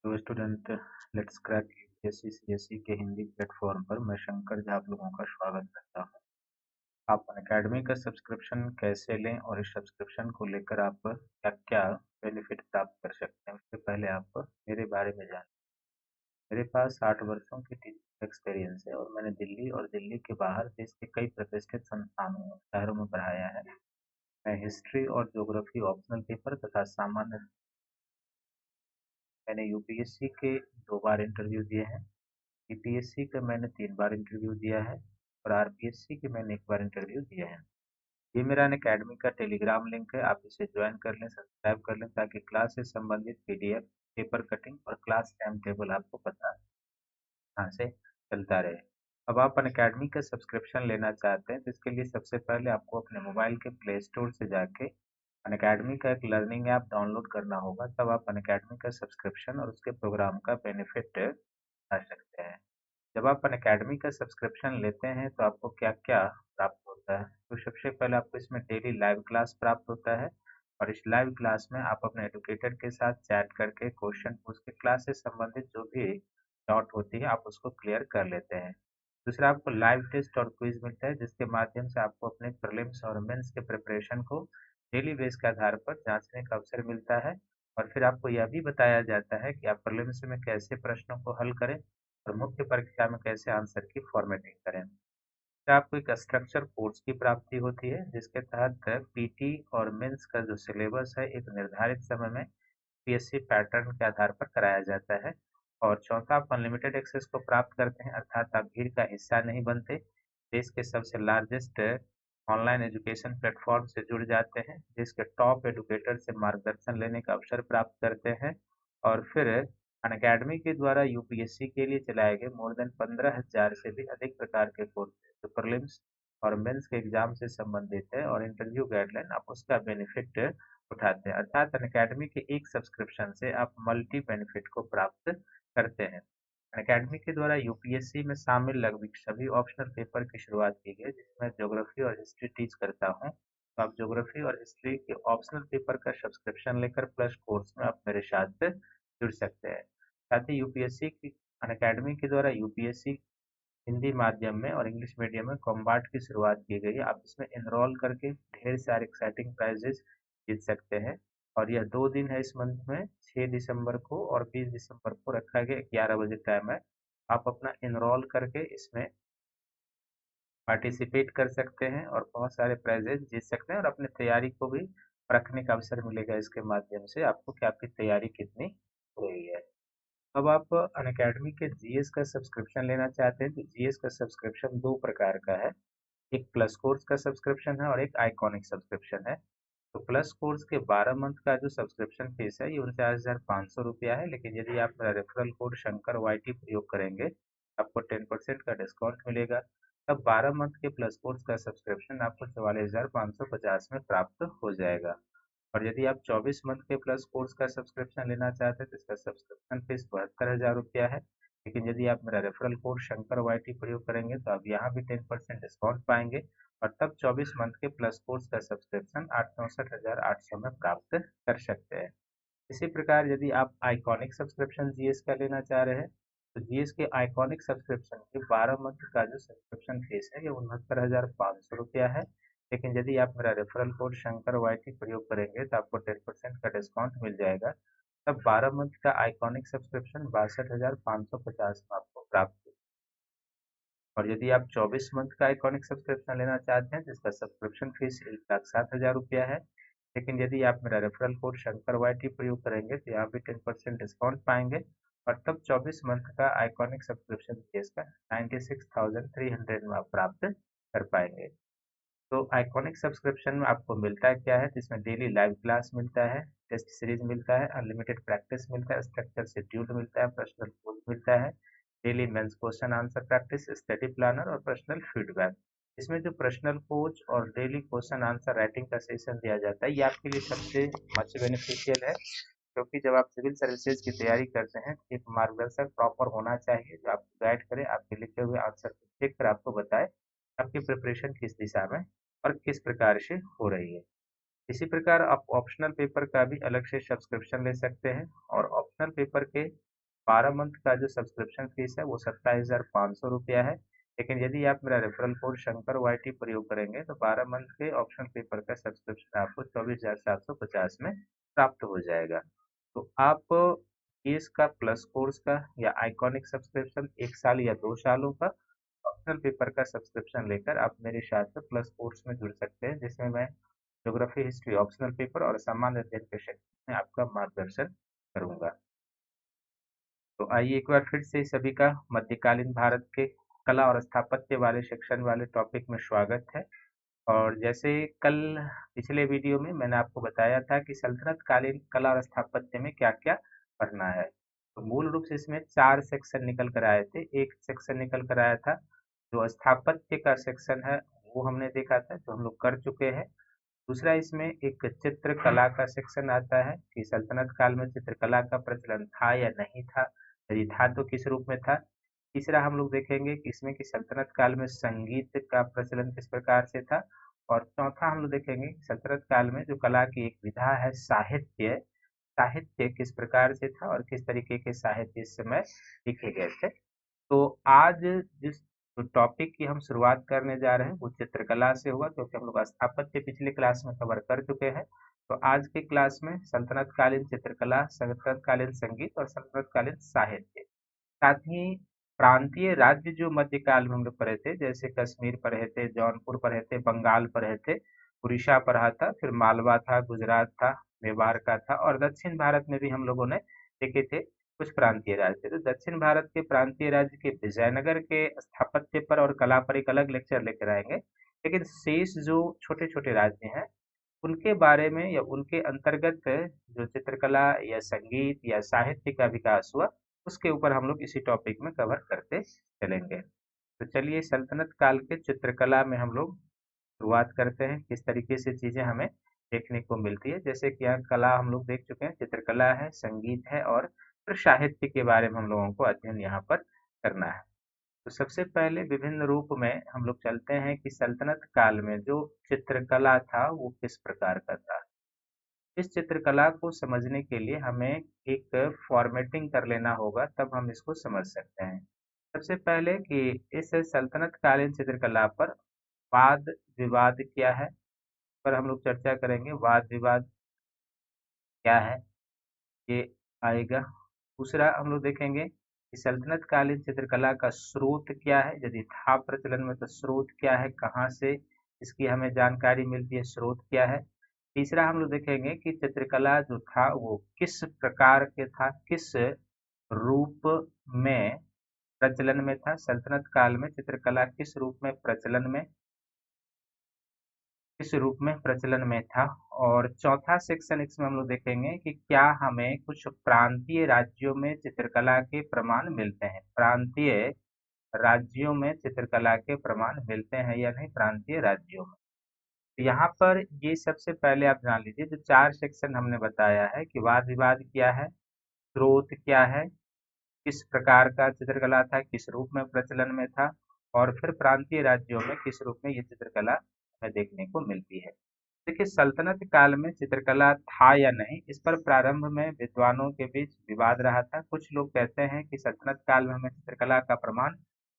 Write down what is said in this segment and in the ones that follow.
तो student, let's crack UPSC CSE के Hindi platform पर मैं शंकर झा आप लोगों का स्वागत करता हूं। आप अनअकैडमी का सब्सक्रिप्शन कैसे लें और इस सब्सक्रिप्शन को लेकर आप क्या क्या बेनिफिट प्राप्त कर सकते हैं, उससे पहले आप मेरे बारे में जानें। मेरे पास 8 वर्षों की टीचिंग एक्सपीरियंस है और मैंने दिल्ली और दिल्ली के बाहर देश के कई प्रतिष्ठित संस्थानों और शहरों में पढ़ाया है। मैं हिस्ट्री और ज्योग्राफी ऑप्शनल पेपर तथा सामान्य मैंने यूपीएससी के 2 बार इंटरव्यू दिए हैं। यूपीएससी का मैंने 3 बार इंटरव्यू दिया है और आरपीएससी के मैंने 1 बार इंटरव्यू दिया है। ये मेरा अनअकैडमी का टेलीग्राम लिंक है, आप इसे ज्वाइन कर लें, सब्सक्राइब कर लें ताकि क्लास से संबंधित पीडीएफ, पेपर कटिंग और क्लास टाइम टेबल आपको पता यहाँ से चलता रहे। अब आप अनअकैडमी का सब्सक्रिप्शन लेना चाहते हैं तो इसके लिए सबसे पहले आपको अपने मोबाइल के प्ले स्टोर से जाके अनअकैडमी का एक लर्निंग ऐप डाउनलोड करना होगा, तब आप अनअकैडमी का सब्सक्रिप्शन और उसके प्रोग्राम का बेनिफिट उठा सकते हैं। जब आप अनअकैडमी का सब्सक्रिप्शन लेते हैं तो आपको क्या-क्या प्राप्त होता है? तो सबसे पहले आपको इसमें डेली लाइव क्लास प्राप्त होता है और इस लाइव क्लास में आप अपने एडुकेटर के साथ चैट करके क्वेश्चन पूछ के क्लास से संबंधित जो भी डाउट होती है आप उसको क्लियर कर लेते हैं। दूसरा, आपको लाइव टेस्ट और क्विज मिलता है जिसके माध्यम से आपको अपने प्रीलिम्स और मेंस के प्रिपरेशन को डेली बेस के आधार पर जांचने का अवसर मिलता है और फिर आपको यह भी बताया जाता है कि आप प्रीलिम्स में कैसे प्रश्नों को हल करें और मुख्य परीक्षा में कैसे आंसर की फॉर्मेटिंग करें। फिर आपको एक स्ट्रक्चर कोर्स की प्राप्ति होती है जिसके तहत पीटी और मेंस का जो सिलेबस है एक निर्धारित समय में पीएससी पैटर्न के आधार पर कराया जाता है। और चौथा, आप अनलिमिटेड एक्सेस को प्राप्त करते हैं, अर्थात आप भीड़ का हिस्सा नहीं बनते, देश के सबसे लार्जेस्ट ऑनलाइन एजुकेशन प्लेटफॉर्म से जुड़ जाते हैं, देश के टॉप एडुकेटर से मार्गदर्शन लेने का अवसर प्राप्त करते हैं और फिर अनअकैडमी के द्वारा यूपीएससी के लिए चलाए गए मोर देन 15,000 से भी अधिक प्रकार के कोर्स जो प्रीलिम्स और मेंस के एग्जाम से संबंधित है और इंटरव्यू गाइडलाइन आप उसका बेनिफिट उठाते हैं। अर्थात अनअकैडमी के एक सब्सक्रिप्शन से आप मल्टी बेनिफिट को प्राप्त करते हैं। अनअकैडमी के द्वारा यूपीएससी में शामिल लगभग सभी ऑप्शनल पेपर की शुरुआत की गई जिसमें ज्योग्राफी और हिस्ट्री टीच करता हूँ, तो आप ज्योग्राफी और हिस्ट्री के ऑप्शनल पेपर का सब्सक्रिप्शन लेकर प्लस कोर्स में आप मेरे साथ जुड़ सकते हैं। साथ ही यूपीएससी की अनअकैडमी के द्वारा यूपीएससी हिंदी माध्यम में और इंग्लिश मीडियम में कॉम्बाट की शुरुआत की गई है। आप इसमें एनरोल करके ढेर सारे एक्साइटिंग प्राइजेस जीत सकते हैं और यह 2 दिन है इस मंथ में, 6 दिसंबर को और 20 दिसंबर को रखा गया, 11 बजे टाइम है। आप अपना एनरोल करके इसमें पार्टिसिपेट कर सकते हैं और बहुत सारे प्राइजेस जीत सकते हैं और अपनी तैयारी को भी परखने का अवसर मिलेगा इसके माध्यम से आपको कि आपकी तैयारी कितनी हो रही है। अब आप अनअकैडमी के जीएस का सब्सक्रिप्शन लेना चाहते हैं तो जीएस का सब्सक्रिप्शन 2 प्रकार का है। एक प्लस कोर्स का सब्सक्रिप्शन है और एक आइकॉनिक सब्सक्रिप्शन है। तो प्लस कोर्स के 12 मंथ का जो सब्सक्रिप्शन फीस है ये 49,500 रुपया है, लेकिन यदि आप मेरा रेफरल कोड शंकर वाईटी प्रयोग करेंगे आपको 10% का डिस्काउंट मिलेगा। तब 12 मंथ के प्लस कोर्स का सब्सक्रिप्शन आपको 44,550 में प्राप्त हो जाएगा। और यदि आप 24 मंथ के प्लस कोर्स का सब्सक्रिप्शन लेना चाहते हैं तो इसका सब्सक्रिप्शन फीस 72,000 रुपया है, लेकिन यदि आप मेरा रेफरल कोड शंकर वाईटी प्रयोग करेंगे तो आप यहाँ भी 10% डिस्काउंट पाएंगे और तब 24 मंथ के प्लस कोर्स का सब्सक्रिप्शन 64,800 में प्राप्त कर सकते हैं। इसी प्रकार यदि आप आइकॉनिक सब्सक्रिप्शन जीएस का लेना चाह रहे हैं तो जीएस के आइकॉनिक सब्सक्रिप्शन के 12 मंथ का जो सब्सक्रिप्शन फीस है ये 69,500 रुपया है, लेकिन यदि आप मेरा रेफरल कोड शंकर वाईटी प्रयोग करेंगे तो आपको 10% का डिस्काउंट मिल जाएगा। तब 12 मंथ का आइकॉनिक सब्सक्रिप्शन 62,550 में आपको प्राप्त हो। और यदि आप 24 मंथ का आइकॉनिक सब्सक्रिप्शन लेना चाहते हैं जिसका सब्सक्रिप्शन फीस 1,07,000 रुपया है, लेकिन यदि आप मेरा रेफरल कोड शंकर वाईटी प्रयोग करेंगे तो यहाँ भी 10% डिस्काउंट पाएंगे और तब 24 मंथ का आइकॉनिक सब्सक्रिप्शन फीस का 96,300 में आप प्राप्त कर पाएंगे। तो आइकॉनिक सब्सक्रिप्शन में आपको मिलता है क्या है, जिसमें डेली लाइव क्लास मिलता है, टेस्ट सीरीज मिलता है, अनलिमिटेड प्रैक्टिस मिलता है, स्ट्रक्चर शेड्यूल मिलता है, पर्सनल कोच मिलता है, daily mains question answer practice, study planner और पर्सनल फीडबैक। इसमें जो पर्सनल कोच और डेली क्वेश्चन आंसर राइटिंग का सेशन दिया जाता है ये आपके लिए सबसे मच बेनिफिशियल है, क्योंकि जब आप सिविल सर्विसेज की तैयारी करते हैं तो एक मार्गदर्शक प्रॉपर होना चाहिए जो आपको गाइड करे, आपके लिखे हुए आंसर को देख कर आपको बताए आपकी प्रिपरेशन किस दिशा में और किस प्रकार से हो रही है। इसी प्रकार आप ऑप्शनल पेपर का भी अलग से सब्सक्रिप्शन ले सकते हैं और ऑप्शनल पेपर के 12 मंथ का जो सब्सक्रिप्शन फीस है वो 27,500 रुपया है। लेकिन यदि आप मेरा रेफरल कोड शंकर YT प्रयोग करेंगे तो 12 मंथ के ऑप्शनल पेपर का सब्सक्रिप्शन आपको 24,750 में प्राप्त हो जाएगा। तो आप इसका प्लस कोर्स का या आइकॉनिक सब्सक्रिप्शन 1 साल या 2 सालों का ऑप्शनल पेपर का सब्सक्रिप्शन लेकर आप मेरे साथ प्लस कोर्स में जुड़ सकते हैं, जिसमें मैं ज्योग्राफी हिस्ट्री ऑप्शनल पेपर और सामान्य अध्ययन के क्षेत्र में आपका मार्गदर्शन करूंगा। तो आइए एक बार फिर से सभी का मध्यकालीन भारत के कला और स्थापत्य वाले सेक्शन वाले टॉपिक में स्वागत है। और जैसे कल पिछले वीडियो में मैंने आपको बताया था कि सल्तनत कालीन कला और स्थापत्य में क्या क्या पढ़ना है, तो मूल रूप से इसमें 4 सेक्शन निकल कर आए थे। एक सेक्शन निकल कर आया था जो स्थापत्य का सेक्शन है, वो हमने देखा था, जो हम लोग कर चुके हैं। दूसरा इसमें एक चित्रकला का सेक्शन आता है कि सल्तनत काल में चित्रकला का प्रचलन था या नहीं था, यदि था तो किस रूप में था। तीसरा हम लोग देखेंगे कि इसमें कि सल्तनत काल में संगीत का प्रचलन किस प्रकार से था। और चौथा हम लोग देखेंगे कि सल्तनत काल में जो कला की एक विधा है साहित्य, साहित्य किस प्रकार से था और किस तरीके के साहित्य इस समय लिखे गए थे। तो आज जिस टॉपिक की हम शुरुआत करने जा रहे हैं वो चित्रकला से होगा, क्योंकि हम लोग स्थापत्य पिछले क्लास में कवर कर चुके हैं। तो आज के क्लास में सल्तनत कालीन चित्रकला, सल्तनत कालीन संगीत और सल्तनत कालीन साहित्य, साथ ही प्रांतीय राज्य जो मध्यकाल में हम लोग पढ़े थे, जैसे कश्मीर पढ़े थे, जौनपुर पढ़े थे, बंगाल पढ़े थे, उड़ीसा पढ़ा था, फिर मालवा था, गुजरात था, मेवाड़ का था, और दक्षिण भारत में भी हम लोगों ने देखे थे कुछ प्रांतीय राज्य। तो दक्षिण भारत के प्रांतीय राज्य के विजयनगर के स्थापत्य पर और कला पर एक अलग लेक्चर लेकर आएंगे। लेकिन शेष जो छोटे छोटे राज्य हैं उनके बारे में या उनके अंतर्गत जो चित्रकला या संगीत या साहित्य का विकास हुआ, उसके ऊपर हम लोग इसी टॉपिक में कवर करते चलेंगे। तो चलिए सल्तनत काल के चित्रकला में हम लोग शुरुआत करते हैं, किस तरीके से चीजें हमें देखने को मिलती है। जैसे कि यहाँ कला हम लोग देख चुके हैं, चित्रकला है, संगीत है, और फिर साहित्य के बारे में हम लोगों को अध्ययन यहाँ पर करना है। तो सबसे पहले विभिन्न रूप में हम लोग चलते हैं कि सल्तनत काल में जो चित्रकला था वो किस प्रकार का था। इस चित्रकला को समझने के लिए हमें एक फॉर्मेटिंग कर लेना होगा, तब हम इसको समझ सकते हैं। सबसे पहले कि इस सल्तनत कालीन चित्रकला पर वाद विवाद क्या है, पर हम लोग चर्चा करेंगे। वाद विवाद क्या है ये आएगा। दूसरा हम लोग देखेंगे कि सल्तनत कालीन चित्रकला का स्रोत क्या है, यदि था प्रचलन में तो स्रोत क्या है, कहाँ से इसकी हमें जानकारी मिलती है, स्रोत क्या है। तीसरा हम लोग देखेंगे कि चित्रकला जो था वो किस प्रकार के था, किस रूप में प्रचलन में था, सल्तनत काल में चित्रकला किस रूप में प्रचलन में, किस रूप में प्रचलन में था। और चौथा सेक्शन इसमें हम लोग देखेंगे कि क्या हमें कुछ प्रांतीय राज्यों में चित्रकला के प्रमाण मिलते हैं, प्रांतीय राज्यों में चित्रकला के प्रमाण मिलते हैं या नहीं, प्रांतीय राज्यों में। तो यहाँ पर ये सबसे पहले आप जान लीजिए, जो 4 सेक्शन हमने बताया है कि वाद विवाद क्या है, स्रोत क्या है, किस प्रकार का चित्रकला था, किस रूप में प्रचलन में था, और फिर प्रांतीय राज्यों में किस रूप में ये चित्रकला हमें देखने को मिलती है। देखिए सल्तनत काल में चित्रकला था या नहीं, इस पर प्रारंभ में विद्वानों के बीच विवाद रहा था। कुछ लोग कहते हैं कि सल्तनत काल में हमें चित्रकला का प्रमाण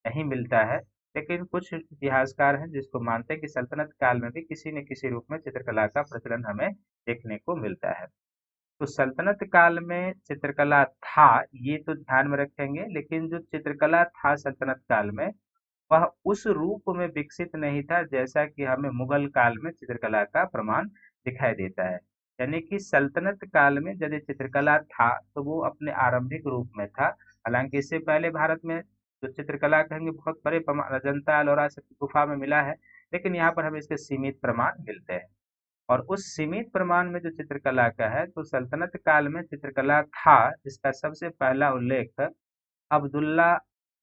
नहीं मिलता है, लेकिन कुछ इतिहासकार हैं जिसको मानते हैं कि सल्तनत काल में भी किसी न किसी रूप में चित्रकला का प्रचलन हमें देखने को मिलता है। तो सल्तनत काल में चित्रकला था ये तो ध्यान में रखेंगे, लेकिन जो चित्रकला था सल्तनत काल में वह उस रूप में विकसित नहीं था जैसा कि हमें मुगल काल में चित्रकला का प्रमाण दिखाई देता है। यानी कि सल्तनत काल में यदि चित्रकला था तो वो अपने आरंभिक रूप में था। हालांकि इससे पहले भारत में जो चित्रकला कहेंगे बहुत बड़े अजंता एलोरा की गुफा में मिला है, लेकिन यहाँ पर हमें इसके सीमित प्रमाण मिलते हैं। और उस सीमित प्रमाण में जो चित्रकला का है, तो सल्तनत काल में चित्रकला था इसका सबसे पहला उल्लेख अब्दुल्ला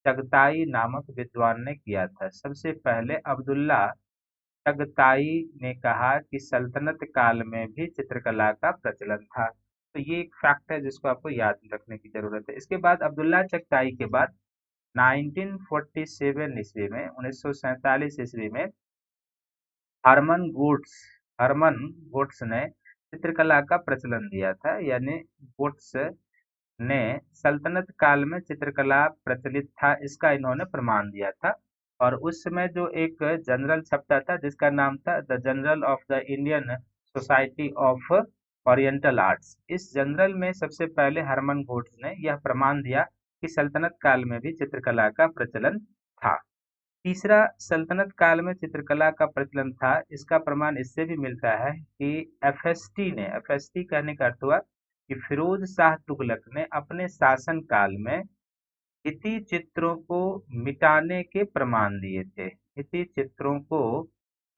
चगताई नामक विद्वान ने किया था। सबसे पहले अब्दुल्ला चगताई ने कहा कि सल्तनत काल में भी चित्रकला का प्रचलन था। तो ये एक फैक्ट है जिसको आपको याद रखने की जरूरत है। इसके बाद अब्दुल्ला चगताई के बाद 1947 ईस्वी में 1947 ईस्वी में हरमन गुड्स हरमन गुड्स ने चित्रकला का प्रचलन दिया था। यानी गुड्स ने सल्तनत काल में चित्रकला प्रचलित था, इसका इन्होंने प्रमाण दिया था। और उस समय जो एक जनरल छपता था जिसका नाम था the general of the Indian society of oriental arts, इस जनरल में सबसे पहले हरमन घोष ने यह प्रमाण दिया कि सल्तनत काल में भी चित्रकला का प्रचलन था। तीसरा, सल्तनत काल में चित्रकला का प्रचलन था, इसका प्रमाण इससे भी मिलता है कि एफएसटी कहने का अर्थ हुआ कि फिरोज शाह तुगलक ने अपने शासन काल में भित्ति चित्रों को मिटाने के प्रमाण दिए थे। भित्ति चित्रों को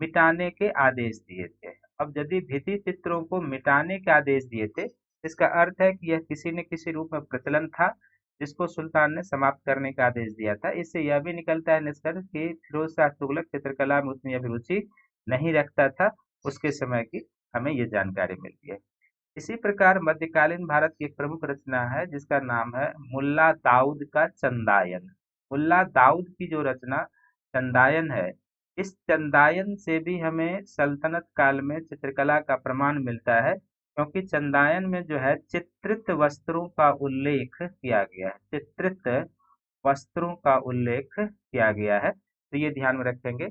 मिटाने के आदेश दिए थे। अब यदि भित्ति चित्रों को मिटाने के आदेश दिए थे, इसका अर्थ है कि यह किसी न किसी रूप में प्रचलन था जिसको सुल्तान ने समाप्त करने का आदेश दिया था। इससे यह भी निकलता है निष्कर्ष कि फिरोज शाह तुगलक चित्रकला में उतनी अभिरुचि नहीं रखता था। उसके समय की हमें ये जानकारी मिलती है। इसी प्रकार मध्यकालीन भारत की एक प्रमुख रचना है जिसका नाम है मुल्ला दाऊद का चंदायन। मुल्ला दाऊद की जो रचना चंदायन है, इस चंदायन से भी हमें सल्तनत काल में चित्रकला का प्रमाण मिलता है, क्योंकि चंदायन में जो है चित्रित वस्त्रों का उल्लेख किया गया है। चित्रित वस्त्रों का उल्लेख किया गया है, तो ये ध्यान में रखेंगे।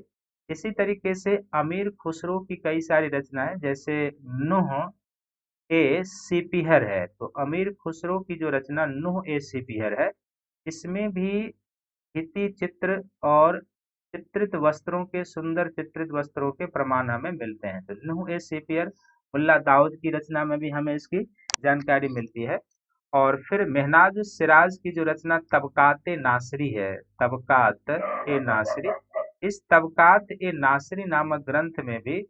इसी तरीके से अमीर खुसरो की कई सारी रचनाएं, जैसे नुह ए सीपीहर है, तो अमीर खुसरो की जो रचना नुह ए सीपीहर है, इसमें भी भित्ति चित्र और चित्रित वस्त्रों के सुंदर चित्रित वस्त्रों के प्रमाण हमें मिलते हैं। तो नुह ए सीपीहर मुल्ला दाऊद की रचना में भी हमें इसकी जानकारी मिलती है। और फिर मेहनाज सिराज की जो रचना तबकात ए नासरी है, तबकात ए नासरी, इस तबकात ए नासरी नामक ग्रंथ में भी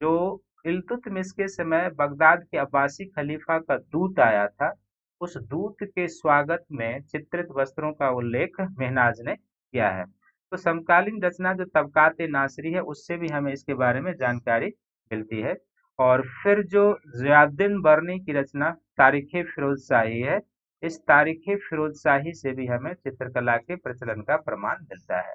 जो इल्तुतमिश के समय बगदाद के अब्बासी खलीफा का दूत आया था, उस दूत के स्वागत में चित्रित वस्त्रों का उल्लेख मेहनाज ने किया है। तो समकालीन रचना जो तबकात नासरी है, उससे भी हमें इसके बारे में जानकारी मिलती है। और फिर जो ज़ियाउद्दीन बर्नी की रचना तारीख फिरोज शाही है, इस तारीख फिरोज शाही से भी हमें चित्रकला के प्रचलन का प्रमाण मिलता है।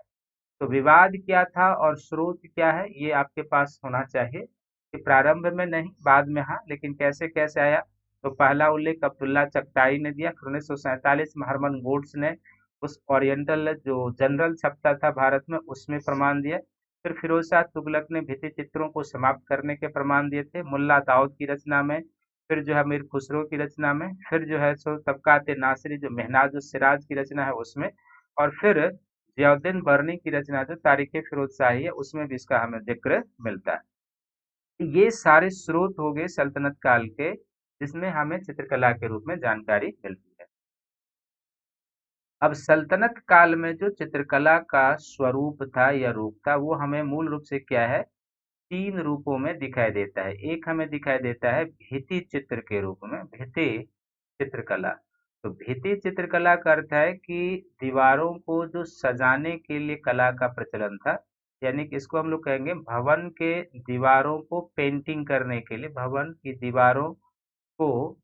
तो विवाद क्या था और स्रोत क्या है, ये आपके पास होना चाहिए कि प्रारंभ में नहीं, बाद में हाँ, लेकिन कैसे कैसे आया। तो पहला उल्लेख अब्दुल्ला चगताई ने दिया, फिर 1947 में हरमन गोड्स ने उस ओरिएंटल जो जनरल छपता था भारत में, उसमें प्रमाण दिया। फिर फिरोज शाह तुगलक ने भित्ति चित्रों को समाप्त करने के प्रमाण दिए थे मुल्ला दाऊद की रचना में। फिर जो है मीर खुसरो की रचना में, फिर जो है सो तबकात नासिरी जो मेहनाज सिराज की रचना है उसमें, और फिर ज़ियाउद्दीन बर्नी की रचना जो तारीख फिरोज शाही है, उसमें भी इसका हमें जिक्र मिलता है। ये सारे स्रोत हो गए सल्तनत काल के, जिसमें हमें चित्रकला के रूप में जानकारी मिलती है। अब सल्तनत काल में जो चित्रकला का स्वरूप था या रूप था, वो हमें मूल रूप से क्या है, तीन रूपों में दिखाई देता है। एक हमें दिखाई देता है भित्ति चित्र के रूप में, भित्ति चित्रकला। तो भित्ति चित्रकला का अर्थ है कि दीवारों को जो सजाने के लिए कला का प्रचलन था, यानी कि इसको हम लोग कहेंगे भवन के दीवारों को पेंटिंग करने के लिए, भवन की दीवारों को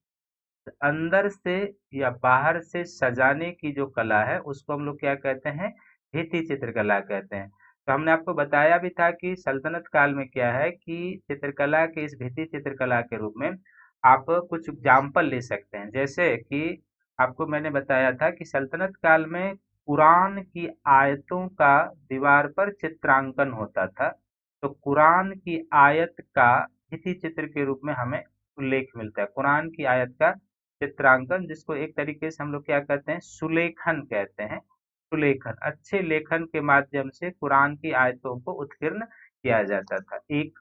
अंदर से या बाहर से सजाने की जो कला है, उसको हम लोग क्या कहते हैं, भित्ति चित्रकला कहते हैं। तो हमने आपको बताया भी था कि सल्तनत काल में क्या है कि चित्रकला के इस भित्ति चित्रकला के रूप में आप कुछ एग्जाम्पल ले सकते हैं। जैसे कि आपको मैंने बताया था कि सल्तनत काल में कुरान की आयतों का दीवार पर चित्रांकन होता था। तो कुरान की आयत का भित्ति चित्र के रूप में हमें उल्लेख मिलता है। कुरान की आयत का चित्रांकन, जिसको एक तरीके से हम लोग क्या कहते हैं, सुलेखन कहते हैं। सुलेखन, अच्छे लेखन के माध्यम से कुरान की आयतों को उत्कीर्ण किया जाता था। एक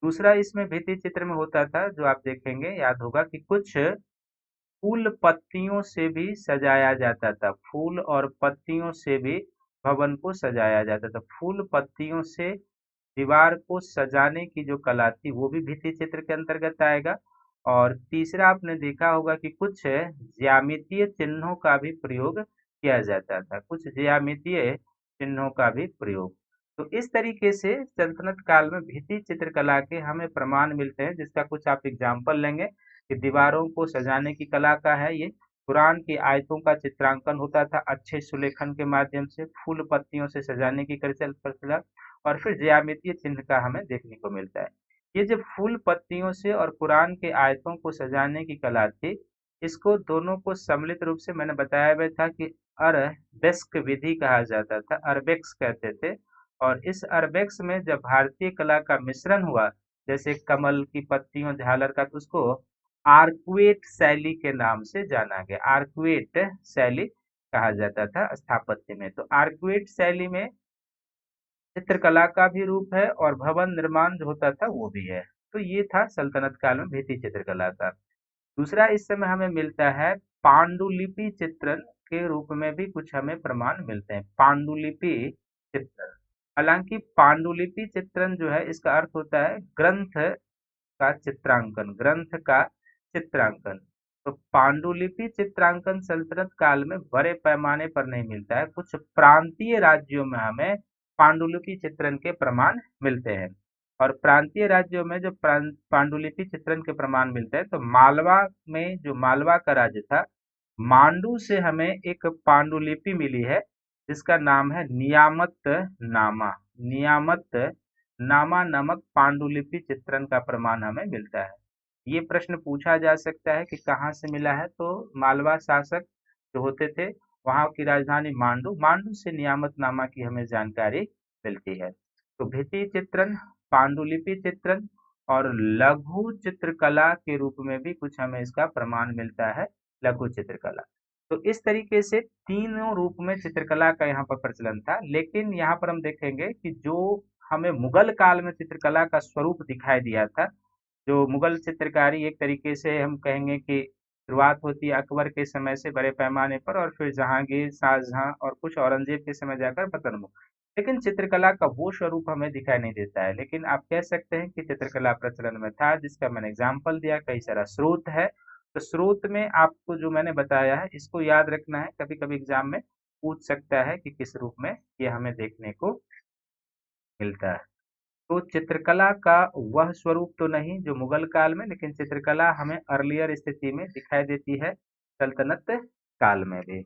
दूसरा इसमें भित्ति चित्र में होता था, जो आप देखेंगे, याद होगा कि कुछ फूल पत्तियों से भी सजाया जाता था। फूल और पत्तियों से भी भवन को सजाया जाता था। फूल पत्तियों से दीवार को सजाने की जो कला थी, वो भी भित्ति चित्र के अंतर्गत आएगा। और तीसरा आपने देखा होगा कि कुछ ज्यामितीय चिन्हों का भी प्रयोग किया जाता था। कुछ ज्यामितीय चिन्हों का भी प्रयोग। तो इस तरीके से सल्तनत काल में भित्ति चित्रकला के हमें प्रमाण मिलते हैं, जिसका कुछ आप एग्जाम्पल लेंगे कि दीवारों को सजाने की कला का है ये। कुरान की आयतों का चित्रांकन होता था अच्छे सुलेखन के माध्यम से, फूल पत्तियों से सजाने की प्रचलन, और फिर ज्यामितीय चिन्ह का हमें देखने को मिलता है। ये जब फूल पत्तियों से और कुरान के आयतों को सजाने की कला थी, इसको दोनों को सम्मिलित रूप से मैंने बताया हुआ था कि अरबेस्क विधि कहा जाता था, अरबेक्स कहते थे। और इस अरबेक्स में जब भारतीय कला का मिश्रण हुआ, जैसे कमल की पत्तियों झालर का, तो उसको आर्कुएट शैली के नाम से जाना गया। आर्कुएट शैली कहा जाता था स्थापत्य में। तो आर्कुएट शैली में चित्रकला का भी रूप है और भवन निर्माण जो होता था वो भी है। तो ये था सल्तनत काल में भित्ति चित्रकला का। दूसरा इस समय हमें मिलता है पांडुलिपि चित्रण के रूप में भी कुछ हमें प्रमाण मिलते हैं। पांडुलिपि चित्रण, हालांकि पांडुलिपि चित्रण जो है इसका अर्थ होता है ग्रंथ का चित्रांकन, ग्रंथ का चित्रांकन। तो पांडुलिपि चित्रांकन सल्तनत काल में बड़े पैमाने पर नहीं मिलता है। कुछ प्रांतीय राज्यों में हमें पांडुलिपि चित्रण के प्रमाण मिलते हैं। और प्रांतीय राज्यों में जो पांडुलिपि चित्रण के प्रमाण मिलते हैं, तो मालवा में, जो मालवा का राज्य था, मांडू से हमें एक पांडुलिपि मिली है जिसका नाम है नियामत नामा। नियामत नामा नामक पांडुलिपि चित्रण का प्रमाण हमें मिलता है। ये प्रश्न पूछा जा सकता है कि कहाँ से मिला है, तो मालवा शासक जो होते थे वहां की राजधानी मांडू, मांडू से नियामत नामा की हमें जानकारी मिलती है। तो भित्ति चित्रण, पांडुलिपि चित्रण और लघु चित्रकला के रूप में भी कुछ हमें इसका प्रमाण मिलता है, लघु चित्रकला। तो इस तरीके से तीनों रूप में चित्रकला का यहाँ पर प्रचलन था। लेकिन यहाँ पर हम देखेंगे कि जो हमें मुगल काल में चित्रकला का स्वरूप दिखाई दिया था, जो मुगल चित्रकारी एक तरीके से हम कहेंगे कि शुरुआत होती है अकबर के समय से बड़े पैमाने पर, और फिर जहांगीर, शाहजहां और कुछ औरंगजेब के समय जाकर पतन हुआ। लेकिन चित्रकला का वो स्वरूप हमें दिखाई नहीं देता है। लेकिन आप कह सकते हैं कि चित्रकला प्रचलन में था, जिसका मैंने एग्जाम्पल दिया। कई सारा स्रोत है, तो स्रोत में आपको जो मैंने बताया है इसको याद रखना है। कभी कभी एग्जाम में पूछ सकता है कि किस रूप में ये हमें देखने को मिलता है। तो चित्रकला का वह स्वरूप तो नहीं जो मुगल काल में, लेकिन चित्रकला हमें अर्लियर स्थिति में दिखाई देती है सल्तनत काल में भी।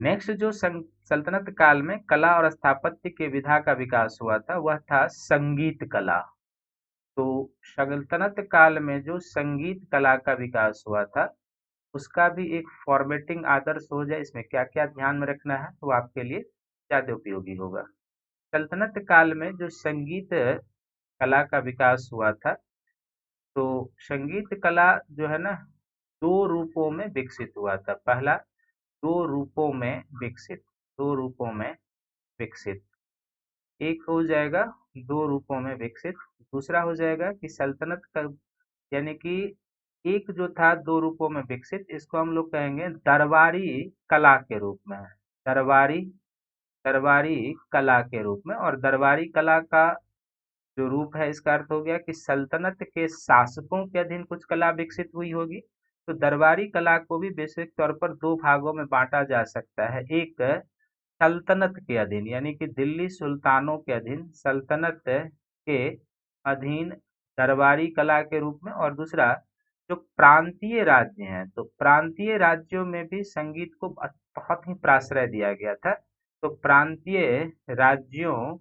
नेक्स्ट जो सल्तनत काल में कला और स्थापत्य के विधा का विकास हुआ था वह था संगीत कला। तो सल्तनत काल में जो संगीत कला का विकास हुआ था उसका भी एक फॉर्मेटिंग आदर्श हो जाए, इसमें क्या क्या ध्यान में रखना है, तो आपके लिए ज्यादा उपयोगी होगा। सल्तनत काल में जो संगीत कला का विकास हुआ था, तो संगीत कला जो है ना, दो रूपों में विकसित हुआ था। पहला, दो रूपों में विकसित, दो रूपों में विकसित। एक हो जाएगा दो रूपों में विकसित, दूसरा हो जाएगा कि सल्तनत का, यानी कि एक जो था दो रूपों में विकसित, इसको हम लोग कहेंगे दरबारी कला के रूप में। दरबारी, दरबारी कला के रूप में। और दरबारी कला का जो रूप है इसका अर्थ हो गया कि सल्तनत के शासकों के अधीन कुछ कला विकसित हुई होगी। तो दरबारी कला को भी वैश्विक तौर पर दो भागों में बांटा जा सकता है। एक सल्तनत के अधीन, यानी कि दिल्ली सुल्तानों के अधीन, सल्तनत के अधीन दरबारी कला के रूप में। और दूसरा जो प्रांतीय राज्य हैं, तो प्रांतीय राज्यों में भी संगीत को बहुत ही प्राश्रय दिया गया था। तो प्रांतीय राज्यों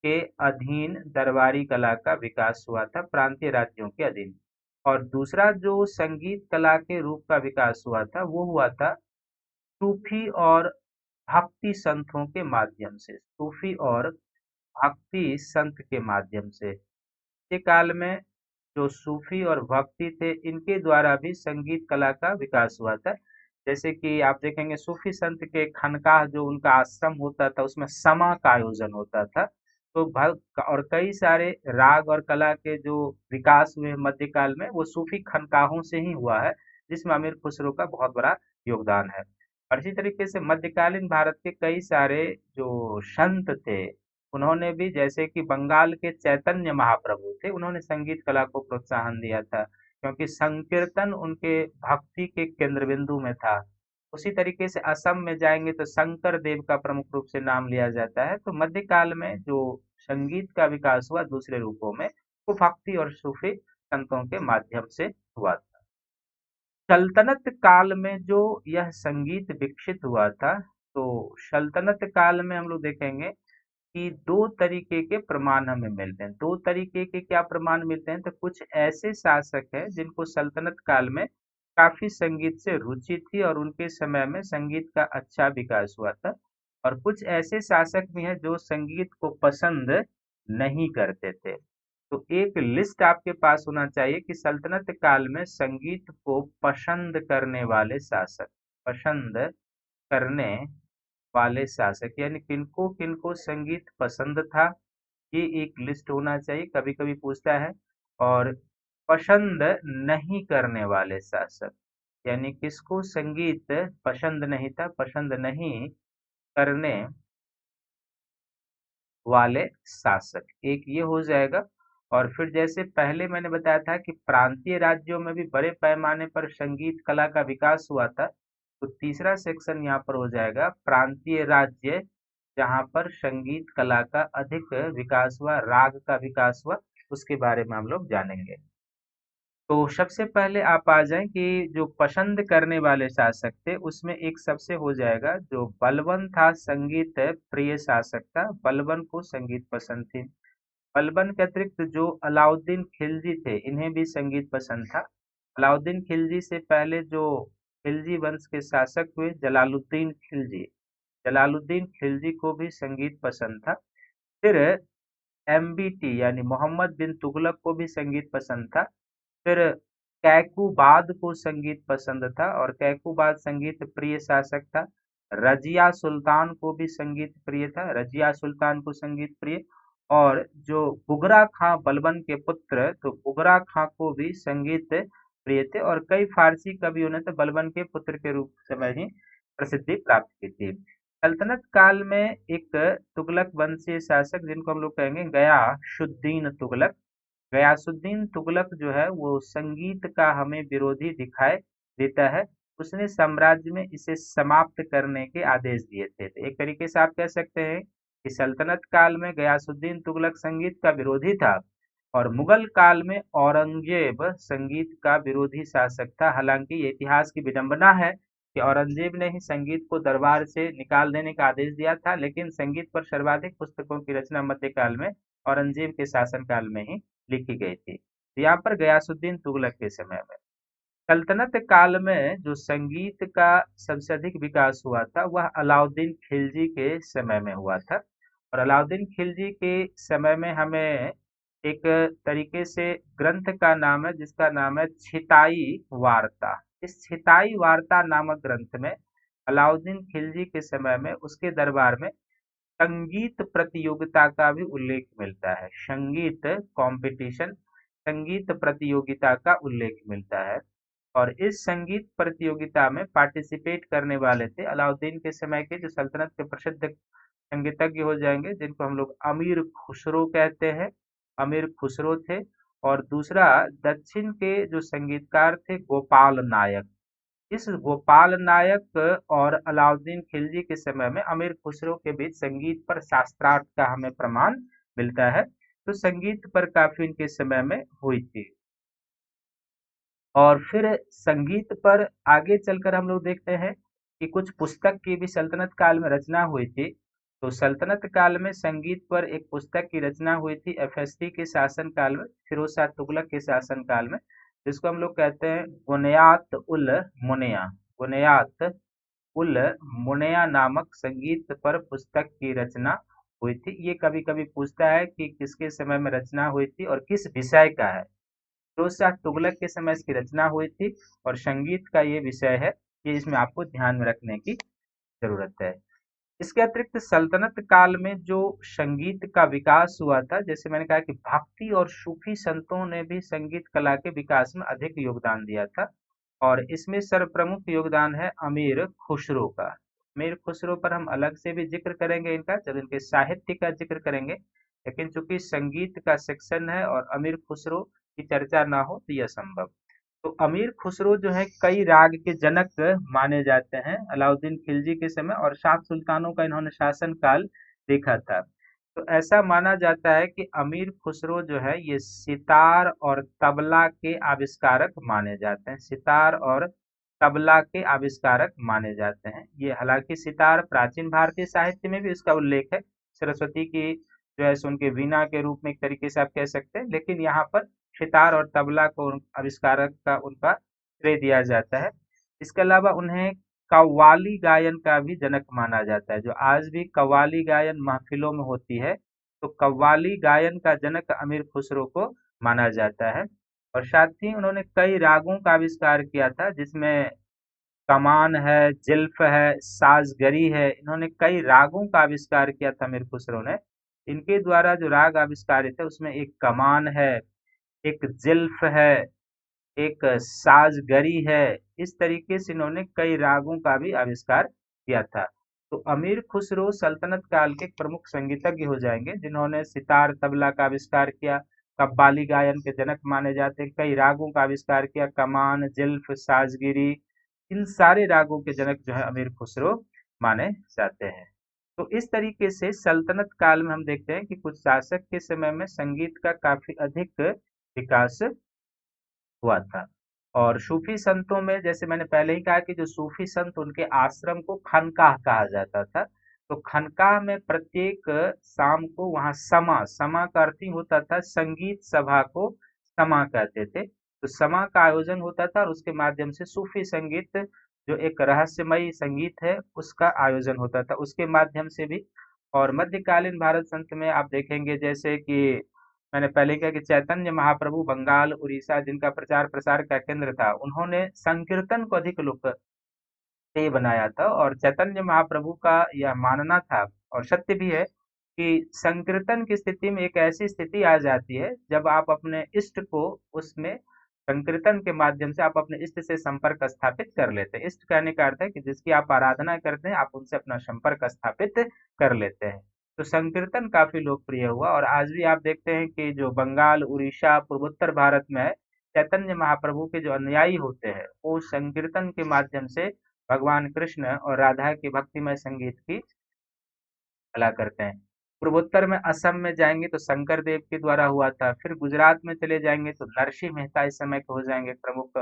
के अधीन दरबारी कला का विकास हुआ था, प्रांतीय राज्यों के अधीन। और दूसरा जो संगीत कला के रूप का विकास हुआ था वो हुआ था सूफी और भक्ति संतों के माध्यम से। सूफी और भक्ति संत के माध्यम से के काल में जो सूफी और भक्ति थे इनके द्वारा भी संगीत कला का विकास हुआ था। जैसे कि आप देखेंगे सूफी संत के खानकाह जो उनका आश्रम होता था उसमें समा का आयोजन होता था। तो भक्त और कई सारे राग और कला के जो विकास हुए मध्यकाल में वो सूफी खानकाहों से ही हुआ है, जिसमें अमीर खुसरो का बहुत बड़ा योगदान है। और इसी तरीके से मध्यकालीन भारत के कई सारे जो संत थे उन्होंने भी, जैसे कि बंगाल के चैतन्य महाप्रभु थे, उन्होंने संगीत कला को प्रोत्साहन दिया था, क्योंकि संकीर्तन उनके भक्ति के केंद्र बिंदु में था। उसी तरीके से असम में जाएंगे तो शंकर देव का प्रमुख रूप से नाम लिया जाता है। तो मध्यकाल में जो संगीत का विकास हुआ दूसरे रूपों में, वो भक्ति और सूफी संतों के माध्यम से हुआ था। सल्तनत काल में जो यह संगीत विकसित हुआ था, तो सल्तनत काल में हम लोग देखेंगे कि दो तरीके के प्रमाण हमें मिलते हैं। दो तरीके के क्या प्रमाण मिलते हैं, तो कुछ ऐसे शासक हैं जिनको सल्तनत काल में काफी संगीत से रुचि थी और उनके समय में संगीत का अच्छा विकास हुआ था। और कुछ ऐसे शासक भी हैं जो संगीत को पसंद नहीं करते थे। तो एक लिस्ट आपके पास होना चाहिए कि सल्तनत काल में संगीत को पसंद करने वाले शासक, पसंद करने वाले शासक यानी किनको किनको संगीत पसंद था, ये एक लिस्ट होना चाहिए, कभी कभी पूछता है। और पसंद नहीं करने वाले शासक यानी किसको संगीत पसंद नहीं था, पसंद नहीं करने वाले शासक, एक ये हो जाएगा। और फिर जैसे पहले मैंने बताया था कि प्रांतीय राज्यों में भी बड़े पैमाने पर संगीत कला का विकास हुआ था, तो तीसरा सेक्शन यहाँ पर हो जाएगा प्रांतीय राज्य जहाँ पर संगीत कला का अधिक विकास हुआ, राग का विकास हुआ, उसके बारे में हम लोग जानेंगे। तो सबसे पहले आप आ जाएं कि जो पसंद करने वाले शासक थे उसमें एक सबसे हो जाएगा जो बलबन था, संगीत प्रिय शासक था, बलबन को संगीत पसंद थी। बलबन के अतिरिक्त जो अलाउद्दीन खिलजी थे इन्हें भी संगीत पसंद था। अलाउद्दीन खिलजी से पहले जो खिलजी वंश के शासक हुए जलालुद्दीन खिलजी, जलालुद्दीन खिलजी को भी संगीत पसंद था। फिर एमबीटी यानी मोहम्मद बिन तुगलक को भी संगीत पसंद था। फिर कैकुबाद को संगीत पसंद था और कैकुबाद संगीत प्रिय शासक था। रजिया सुल्तान को भी संगीत प्रिय था, रजिया सुल्तान को संगीत प्रिय। और जो बुगरा खां बलबन के पुत्र, तो बुगरा खां को भी संगीत प्रिय थे और कई फारसी कवियों ने तो बलबन के पुत्र के रूप में ही प्रसिद्धि प्राप्त की थी। सल्तनत काल में एक तुगलक वंशीय शासक जिनको हम लोग कहेंगे गयासुद्दीन तुगलक, गयासुद्दीन तुगलक जो है वो संगीत का हमें विरोधी दिखाई देता है। उसने साम्राज्य में इसे समाप्त करने के आदेश दिए थे। तो एक तरीके से आप कह सकते हैं कि सल्तनत काल में गयासुद्दीन तुगलक संगीत का विरोधी था और मुगल काल में औरंगजेब संगीत का विरोधी शासक था। हालांकि ये इतिहास की विडंबना है कि औरंगजेब ने ही संगीत को दरबार से निकाल देने का आदेश दिया था, लेकिन संगीत पर सर्वाधिक पुस्तकों की रचना मध्यकाल में औरंगजेब के शासनकाल में ही लिखी गई थी। तो यहाँ पर गयासुद्दीन तुगलक के समय में। सल्तनत काल में जो संगीत का सबसे अधिक विकास हुआ था वह अलाउद्दीन खिलजी के समय में हुआ था। और अलाउद्दीन खिलजी के समय में हमें एक तरीके से ग्रंथ का नाम है जिसका नाम है छिताई वार्ता। इस छिताई वार्ता नामक ग्रंथ में अलाउद्दीन खिलजी के समय में उसके दरबार में संगीत प्रतियोगिता का भी उल्लेख मिलता है। संगीत कंपटीशन, संगीत प्रतियोगिता का उल्लेख मिलता है। और इस संगीत प्रतियोगिता में पार्टिसिपेट करने वाले थे अलाउद्दीन के समय के जो सल्तनत के प्रसिद्ध संगीतज्ञ हो जाएंगे जिनको हम लोग अमीर खुसरो कहते हैं, अमीर खुसरो थे। और दूसरा दक्षिण के जो संगीतकार थे गोपाल नायक। इस गोपाल नायक और अलाउद्दीन खिलजी के समय में अमीर खुसरो के बीच संगीत पर शास्त्रार्थ का हमें प्रमाण मिलता है। तो संगीत पर काफी इनके समय में हुई थी। और फिर संगीत पर आगे चलकर हम लोग देखते हैं कि कुछ पुस्तक की भी सल्तनत काल में रचना हुई थी। तो सल्तनत काल में संगीत पर एक पुस्तक की रचना हुई थी एफएसटी के शासन काल में, फिरोज शाह तुगलक के शासन काल में, जिसको हम लोग कहते हैं बुनियात उल मुनिया, बुनियात उल मुनिया नामक संगीत पर पुस्तक की रचना हुई थी। ये कभी कभी पूछता है कि किसके समय में रचना हुई थी और किस विषय का है। फिरोज शाह तुगलक के समय इसकी रचना हुई थी और संगीत का ये विषय है, ये इसमें आपको ध्यान में रखने की जरूरत है। इसके अतिरिक्त सल्तनत काल में जो संगीत का विकास हुआ था, जैसे मैंने कहा कि भक्ति और सूफी संतों ने भी संगीत कला के विकास में अधिक योगदान दिया था। और इसमें सर्वप्रमुख योगदान है अमीर खुसरो का। अमीर खुसरो पर हम अलग से भी जिक्र करेंगे इनका जब इनके साहित्य का जिक्र करेंगे, लेकिन चूंकि संगीत का सेक्शन है और अमीर खुसरो की चर्चा ना हो तो यह संभव। तो अमीर खुसरो जो है कई राग के जनक माने जाते हैं अलाउद्दीन खिलजी के समय, और 7 सुल्तानों का इन्होंने शासन काल देखा था। तो ऐसा माना जाता है कि अमीर खुसरो जो है ये सितार और तबला के आविष्कारक माने जाते हैं, सितार और तबला के आविष्कारक माने जाते हैं। ये हालांकि सितार प्राचीन भारतीय साहित्य में भी इसका उल्लेख है, सरस्वती की जो है उनके वीणा के रूप में एक तरीके से आप कह सकते हैं, लेकिन यहाँ पर सितार और तबला को आविष्कारक का उनका श्रेय दिया जाता है। इसके अलावा उन्हें कव्वाली गायन का भी जनक माना जाता है। जो आज भी कव्वाली गायन महफिलों में होती है, तो कव्वाली गायन का जनक अमीर खुसरो को माना जाता है। और साथ ही उन्होंने कई रागों का आविष्कार किया था, जिसमें कमान है, जिल्फ है, साजगरी है। इन्होंने कई रागों का आविष्कार किया था अमीर खुसरो ने। इनके द्वारा जो राग आविष्कारित है उसमें एक कमान है, एक जिल्फ है, एक साजगरी है। इस तरीके से इन्होंने कई रागों का भी आविष्कार किया था। तो अमीर खुसरो सल्तनत काल के प्रमुख संगीतज्ञ हो जाएंगे, जिन्होंने सितार तबला का आविष्कार किया, कव्वाली गायन के जनक माने जाते हैं, कई रागों का आविष्कार किया, कमान, जिल्फ, साजगिरी, इन सारे रागों के जनक जो है अमीर खुसरो माने जाते हैं। तो इस तरीके से सल्तनत काल में हम देखते हैं कि कुछ शासक के समय में संगीत का काफी अधिक विकास हुआ था। और सूफी संतों में जैसे मैंने पहले ही कहा कि जो सूफी संत उनके आश्रम को खानकाह कहा जाता था। तो खानकाह में प्रत्येक शाम को वहाँ समा समा का अर्थ ही होता था संगीत सभा को समा कहते थे। तो समा का आयोजन होता था और उसके माध्यम से सूफी संगीत जो एक रहस्यमयी संगीत है उसका आयोजन होता था उसके माध्यम से भी। और मध्यकालीन भारत संत में आप देखेंगे जैसे कि मैंने पहले कहा कि चैतन्य महाप्रभु बंगाल उड़ीसा जिनका प्रचार प्रसार का केंद्र था, उन्होंने संकीर्तन को अधिक लोकप्रिय बनाया था। और चैतन्य महाप्रभु का यह मानना था और सत्य भी है कि संकीर्तन की स्थिति में एक ऐसी स्थिति आ जाती है जब आप अपने इष्ट को उसमें संकीर्तन के माध्यम से आप अपने इष्ट से संपर्क स्थापित कर लेते हैं। इष्ट कहने का अर्थ है कि जिसकी आप आराधना करते हैं आप उनसे अपना संपर्क स्थापित कर लेते हैं। तो संकीर्तन काफी लोकप्रिय हुआ और आज भी आप देखते हैं कि जो बंगाल उड़ीसा पूर्वोत्तर भारत में है, चैतन्य महाप्रभु के जो अनुयायी होते हैं वो संकीर्तन के माध्यम से भगवान कृष्ण और राधा के भक्तिमय संगीत की कला करते हैं। पूर्वोत्तर में असम में जाएंगे तो शंकर देव के द्वारा हुआ था। फिर गुजरात में चले जाएंगे तो नरसिंह मेहता इस समय के हो जाएंगे प्रमुख।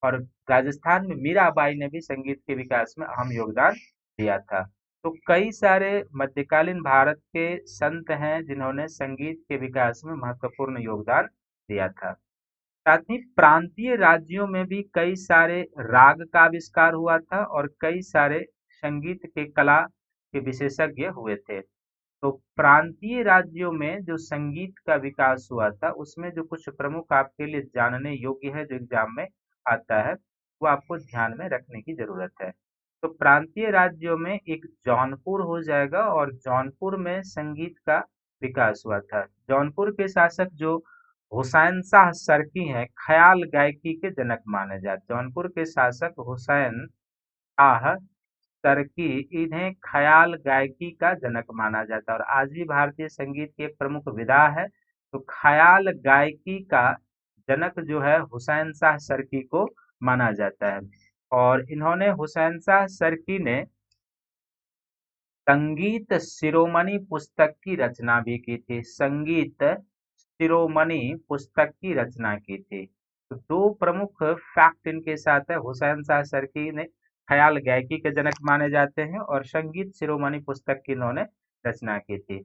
और राजस्थान में मीराबाई ने भी संगीत के विकास में अहम योगदान दिया था। तो कई सारे मध्यकालीन भारत के संत हैं जिन्होंने संगीत के विकास में महत्वपूर्ण योगदान दिया था। साथ ही प्रांतीय राज्यों में भी कई सारे राग का आविष्कार हुआ था और कई सारे संगीत के कला के विशेषज्ञ हुए थे। तो प्रांतीय राज्यों में जो संगीत का विकास हुआ था उसमें जो कुछ प्रमुख आपके लिए जानने योग्य है जो एग्जाम में आता है वो आपको ध्यान में रखने की जरूरत है। तो प्रांतीय राज्यों में एक जौनपुर हो जाएगा और जौनपुर में संगीत का विकास हुआ था। जौनपुर के शासक जो हुसैन शाह सरकी हैं ख्याल गायकी के जनक माने जाते हैं। जौनपुर के शासक हुसैन शाह तरकी इन्हें ख्याल गायकी का जनक माना जाता है और आज भी भारतीय संगीत की एक प्रमुख विधा है। तो ख्याल गायकी का जनक जो है हुसैन शाह सरकी को माना जाता है। और इन्होंने हुसैन शाह सरकी ने संगीत शिरोमणि पुस्तक की रचना भी की थी। संगीत शिरोमणि पुस्तक की रचना की थी। तो दो प्रमुख फैक्ट इनके साथ है। हुसैन शाह सरकी ने ख्याल गायकी के जनक माने जाते हैं और संगीत शिरोमणि पुस्तक की इन्होंने रचना की थी।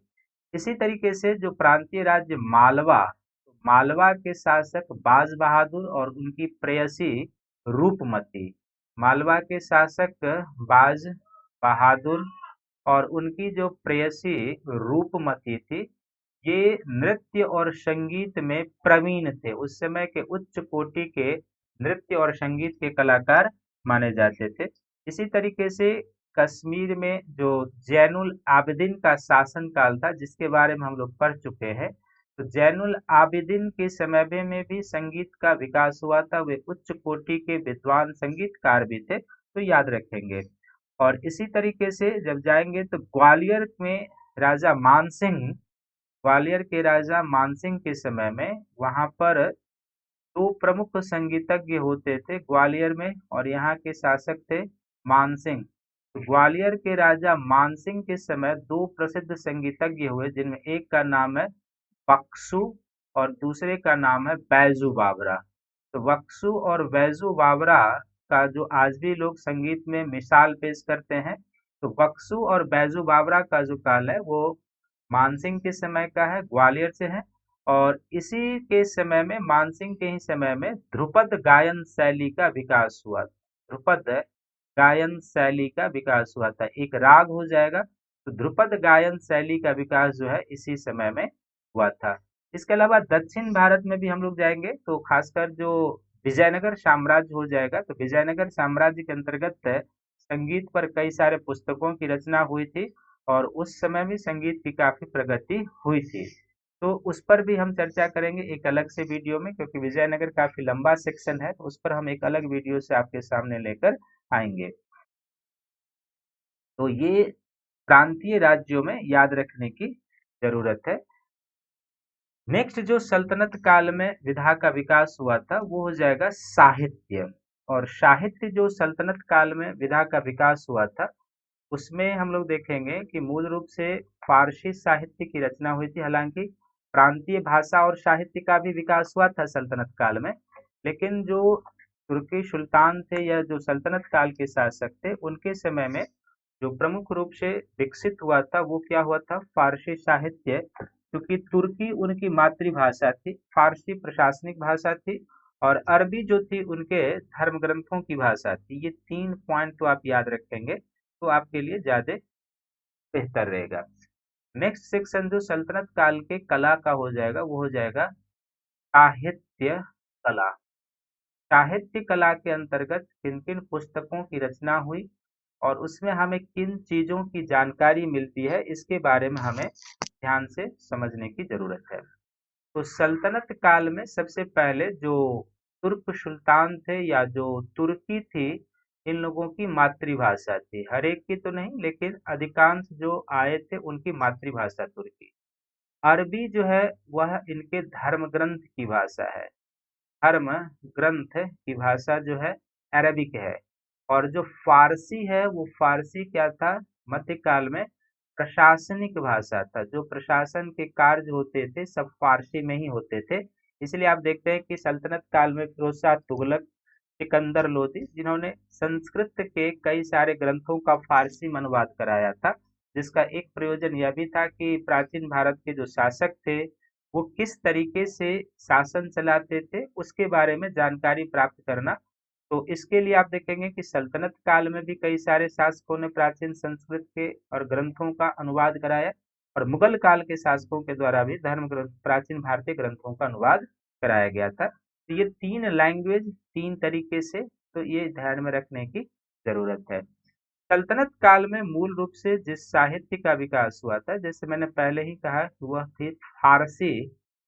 इसी तरीके से जो प्रांतीय राज्य मालवा, मालवा के शासक बाज बहादुर और उनकी प्रेयसी रूपमती। मालवा के शासक बाज बहादुर और उनकी जो प्रेयसी रूपमती थी ये नृत्य और संगीत में प्रवीण थे। उस समय के उच्च कोटि के नृत्य और संगीत के कलाकार माने जाते थे। इसी तरीके से कश्मीर में जो जैनुल आबिदीन का शासन काल था जिसके बारे में हम लोग पढ़ चुके हैं, तो जैनुल आबिदीन के समय में भी संगीत का विकास हुआ था। वे उच्च कोटि के विद्वान संगीतकार भी थे, तो याद रखेंगे। और इसी तरीके से जब जाएंगे तो ग्वालियर में राजा मानसिंह, ग्वालियर के राजा मानसिंह के समय में वहां पर दो प्रमुख संगीतज्ञ होते थे ग्वालियर में और यहाँ के शासक थे मानसिंह। तो ग्वालियर के राजा मानसिंह के समय दो प्रसिद्ध संगीतज्ञ हुए जिनमें एक का नाम है बक्सू और दूसरे का नाम है बैजू बावरा। तो बक्सू और बैजू बावरा का जो आज भी लोग संगीत में मिसाल पेश करते हैं, तो बक्सू और बैजू बावरा का जो काल है वो मानसिंह के समय का है, ग्वालियर से है। और इसी के समय में मानसिंह के ही समय में ध्रुपद गायन शैली का विकास हुआ। ध्रुपद गायन शैली का विकास हुआ था, एक राग हो जाएगा, तो ध्रुपद गायन शैली का विकास जो है इसी समय में हुआ था। इसके अलावा दक्षिण भारत में भी हम लोग जाएंगे तो खासकर जो विजयनगर साम्राज्य हो जाएगा, तो विजयनगर साम्राज्य के अंतर्गत संगीत पर कई सारे पुस्तकों की रचना हुई थी और उस समय भी संगीत की काफी प्रगति हुई थी। तो उस पर भी हम चर्चा करेंगे एक अलग से वीडियो में, क्योंकि विजयनगर काफी लंबा सेक्शन है, तो उस पर हम एक अलग वीडियो से आपके सामने लेकर आएंगे। तो ये प्रांतीय राज्यों में याद रखने की जरूरत है। नेक्स्ट जो सल्तनत काल में विधा का विकास हुआ था वो हो जाएगा साहित्य। और साहित्य जो सल्तनत काल में विधा का विकास हुआ था उसमें हम लोग देखेंगे कि मूल रूप से फारसी साहित्य की रचना हुई थी। हालांकि प्रांतीय भाषा और साहित्य का भी विकास हुआ था सल्तनत काल में, लेकिन जो तुर्की सुल्तान थे या जो सल्तनत काल के शासक थे उनके समय में जो प्रमुख रूप से विकसित हुआ था वो क्या हुआ था, फारसी साहित्य। क्योंकि तुर्की उनकी मातृभाषा थी, फारसी प्रशासनिक भाषा थी और अरबी जो थी उनके धर्म ग्रंथों की भाषा थी। ये 3 पॉइंट तो आप याद रखेंगे तो आपके लिए ज्यादा बेहतर रहेगा। नेक्स्ट सेक्शन जो सल्तनत काल के कला का हो जाएगा वो हो जाएगा साहित्य कला। साहित्य कला के अंतर्गत किन किन पुस्तकों की रचना हुई और उसमें हमें किन चीजों की जानकारी मिलती है इसके बारे में हमें ध्यान से समझने की जरूरत है। तो सल्तनत काल में सबसे पहले जो तुर्क सुल्तान थे या जो तुर्की थी, इन लोगों की मातृभाषा थी। हर एक की तो नहीं, लेकिन अधिकांश जो आए थे उनकी मातृभाषा तुर्की। अरबी जो है वह इनके धर्म ग्रंथ की भाषा है। धर्म ग्रंथ की भाषा जो है अरबिक है। और जो फारसी है वो फारसी क्या था, मध्यकाल में प्रशासनिक भाषा था। जो प्रशासन के कार्य होते थे सब फारसी में ही होते थे। इसलिए आप देखते हैं कि सल्तनत काल में फिरोज शाह तुगलक, सिकंदर लोदी, जिन्होंने संस्कृत के कई सारे ग्रंथों का फारसी में अनुवाद कराया था, जिसका एक प्रयोजन यह भी था कि प्राचीन भारत के जो शासक थे वो किस तरीके से शासन चलाते थे उसके बारे में जानकारी प्राप्त करना। तो इसके लिए आप देखेंगे कि सल्तनत काल में भी कई सारे शासकों ने प्राचीन संस्कृत के और ग्रंथों का अनुवाद कराया और मुगल काल के शासकों के द्वारा भी धर्म ग्रंथ प्राचीन भारतीय ग्रंथों का अनुवाद कराया गया था। तो ये 3 लैंग्वेज 3 तरीके से, तो ये ध्यान में रखने की जरूरत है। सल्तनत काल में मूल रूप से जिस साहित्य का विकास हुआ था, जैसे मैंने पहले ही कहा कि वह थी फारसी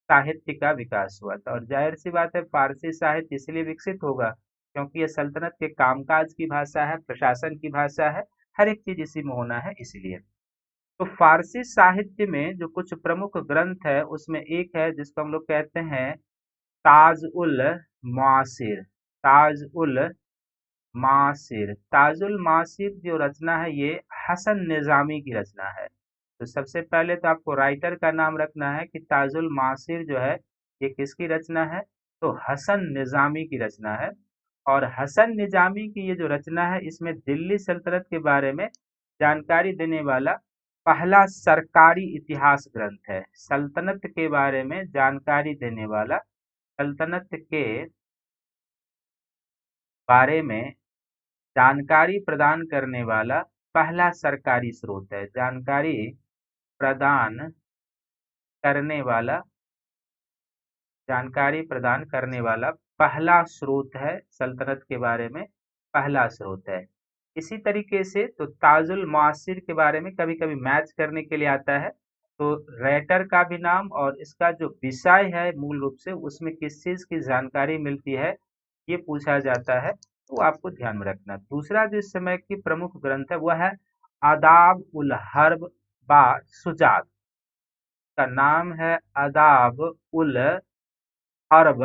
साहित्य का विकास हुआ था। और जाहिर सी बात है फारसी साहित्य इसलिए विकसित होगा क्योंकि यह सल्तनत के कामकाज की भाषा है, प्रशासन की भाषा है, हर एक चीज इसी में होना है इसलिए। तो फारसी साहित्य में जो कुछ प्रमुख ग्रंथ है उसमें एक है जिसको हम लोग कहते हैं ताज उल मासिर। ताज उल मासिर, ताजुल मासिर जो रचना है ये हसन निजामी की रचना है। तो सबसे पहले तो आपको राइटर का नाम रखना है कि ताजुल मासिर जो है ये किसकी रचना है, तो हसन निजामी की रचना है। और हसन निजामी की ये जो रचना है इसमें दिल्ली सल्तनत के बारे में जानकारी देने वाला पहला सरकारी इतिहास ग्रंथ है। सल्तनत के बारे में जानकारी देने वाला, सल्तनत के बारे में जानकारी प्रदान करने वाला पहला सरकारी स्रोत है। जानकारी प्रदान करने वाला, जानकारी प्रदान करने वाला पहला स्रोत है सल्तनत के बारे में, पहला स्रोत है। इसी तरीके से तो ताजुल मुआसिर के बारे में कभी कभी मैच करने के लिए आता है, तो राइटर का भी नाम और इसका जो विषय है मूल रूप से उसमें किस चीज की जानकारी मिलती है ये पूछा जाता है, तो आपको ध्यान में रखना। दूसरा जो इस समय की प्रमुख ग्रंथ है वह है आदाब उल हर्ब बा सुजात। का नाम है आदाब उल हर्ब,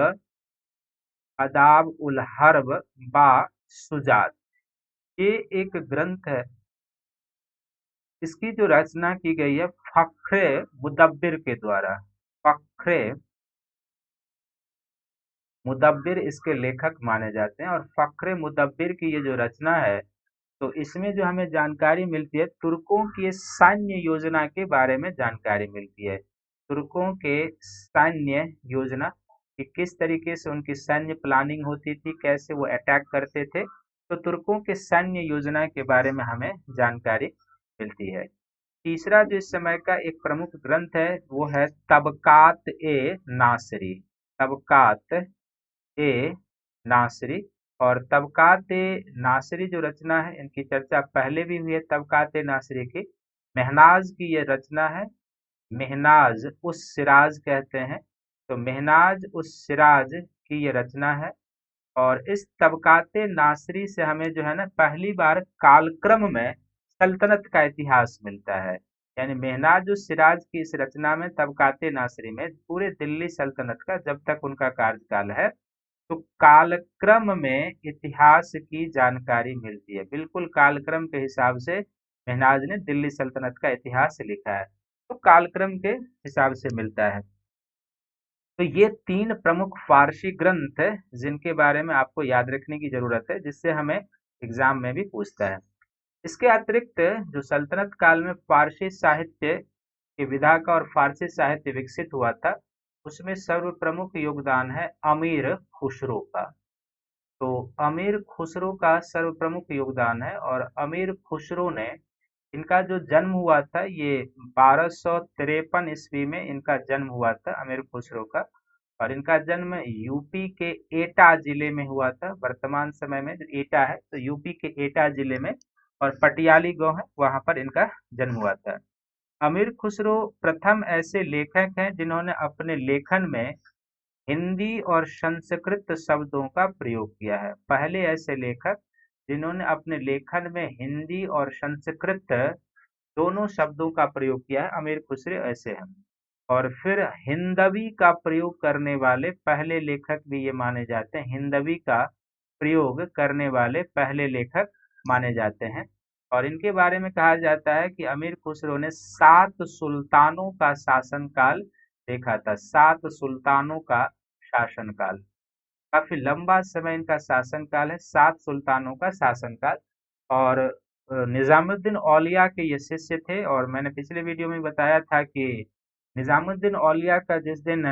आदाब उल हर्ब बा सुजात। ये एक ग्रंथ है, इसकी जो रचना की गई है फख्रे मुदब्बिर के द्वारा। फख्रे मुदब्बिर इसके लेखक माने जाते हैं। और फख्रे मुदब्बिर की ये जो रचना है तो इसमें जो हमें जानकारी मिलती है तुर्कों की सैन्य योजना के बारे में जानकारी मिलती है। तुर्कों के सैन्य योजना कि किस तरीके से उनकी सैन्य प्लानिंग होती थी, कैसे वो अटैक करते थे। तो तुर्कों के सैन्य योजना के बारे में हमें जानकारी मिलती है। तीसरा जो इस समय का एक प्रमुख ग्रंथ है वो है तबकात ए नासरी। तबकात ए नासरी। और तबकात ए नासरी जो रचना है, इनकी चर्चा पहले भी हुई है। तबकात ए नासरी की मेहनाज की ये रचना है। मेहनाज उस सिराज कहते हैं, तो मेहनाज उस सिराज की ये रचना है। और इस तबकाते नासरी से हमें जो है ना पहली बार कालक्रम में सल्तनत का इतिहास मिलता है। यानी मेहनाज उस सिराज की इस रचना में तबकाते नासरी में पूरे दिल्ली सल्तनत का जब तक उनका कार्यकाल है तो कालक्रम में इतिहास की जानकारी मिलती है। बिल्कुल कालक्रम के हिसाब से मेहनाज ने दिल्ली सल्तनत का इतिहास लिखा है, तो कालक्रम के हिसाब से मिलता है। तो ये तीन प्रमुख फारसी ग्रंथ है जिनके बारे में आपको याद रखने की जरूरत है, जिससे हमें एग्जाम में भी पूछता है। इसके अतिरिक्त जो सल्तनत काल में फारसी साहित्य की विधा का और फारसी साहित्य विकसित हुआ था, उसमें सर्व प्रमुख योगदान है अमीर खुसरो का। तो अमीर खुसरो का सर्व प्रमुख योगदान है। और अमीर खुसरो ने, इनका जो जन्म हुआ था ये 1253 ईस्वी में इनका जन्म हुआ था अमीर खुसरो का। और इनका जन्म यूपी के एटा जिले में हुआ था। वर्तमान समय में जो एटा है तो यूपी के एटा जिले में, और पटियाली गांव है वहां पर इनका जन्म हुआ था। अमीर खुसरो प्रथम ऐसे लेखक हैं जिन्होंने अपने लेखन में हिंदी और संस्कृत शब्दों का प्रयोग किया है। पहले ऐसे लेखक जिन्होंने अपने लेखन में हिंदी और संस्कृत दोनों शब्दों का प्रयोग किया है, अमीर खुसरो ऐसे हैं। और फिर हिंदवी का प्रयोग करने वाले पहले लेखक भी ये माने जाते हैं। हिंदवी का प्रयोग करने वाले पहले लेखक माने जाते हैं। और इनके बारे में कहा जाता है कि अमीर खुसरो ने 7 सुल्तानों का शासनकाल देखा था। 7 सुल्तानों का शासनकाल, काफी लंबा समय इनका शासनकाल है, 7 सुल्तानों का शासनकाल। और निजामुद्दीन औलिया के ये शिष्य थे। और मैंने पिछले वीडियो में बताया था कि निजामुद्दीन औलिया का जिस दिन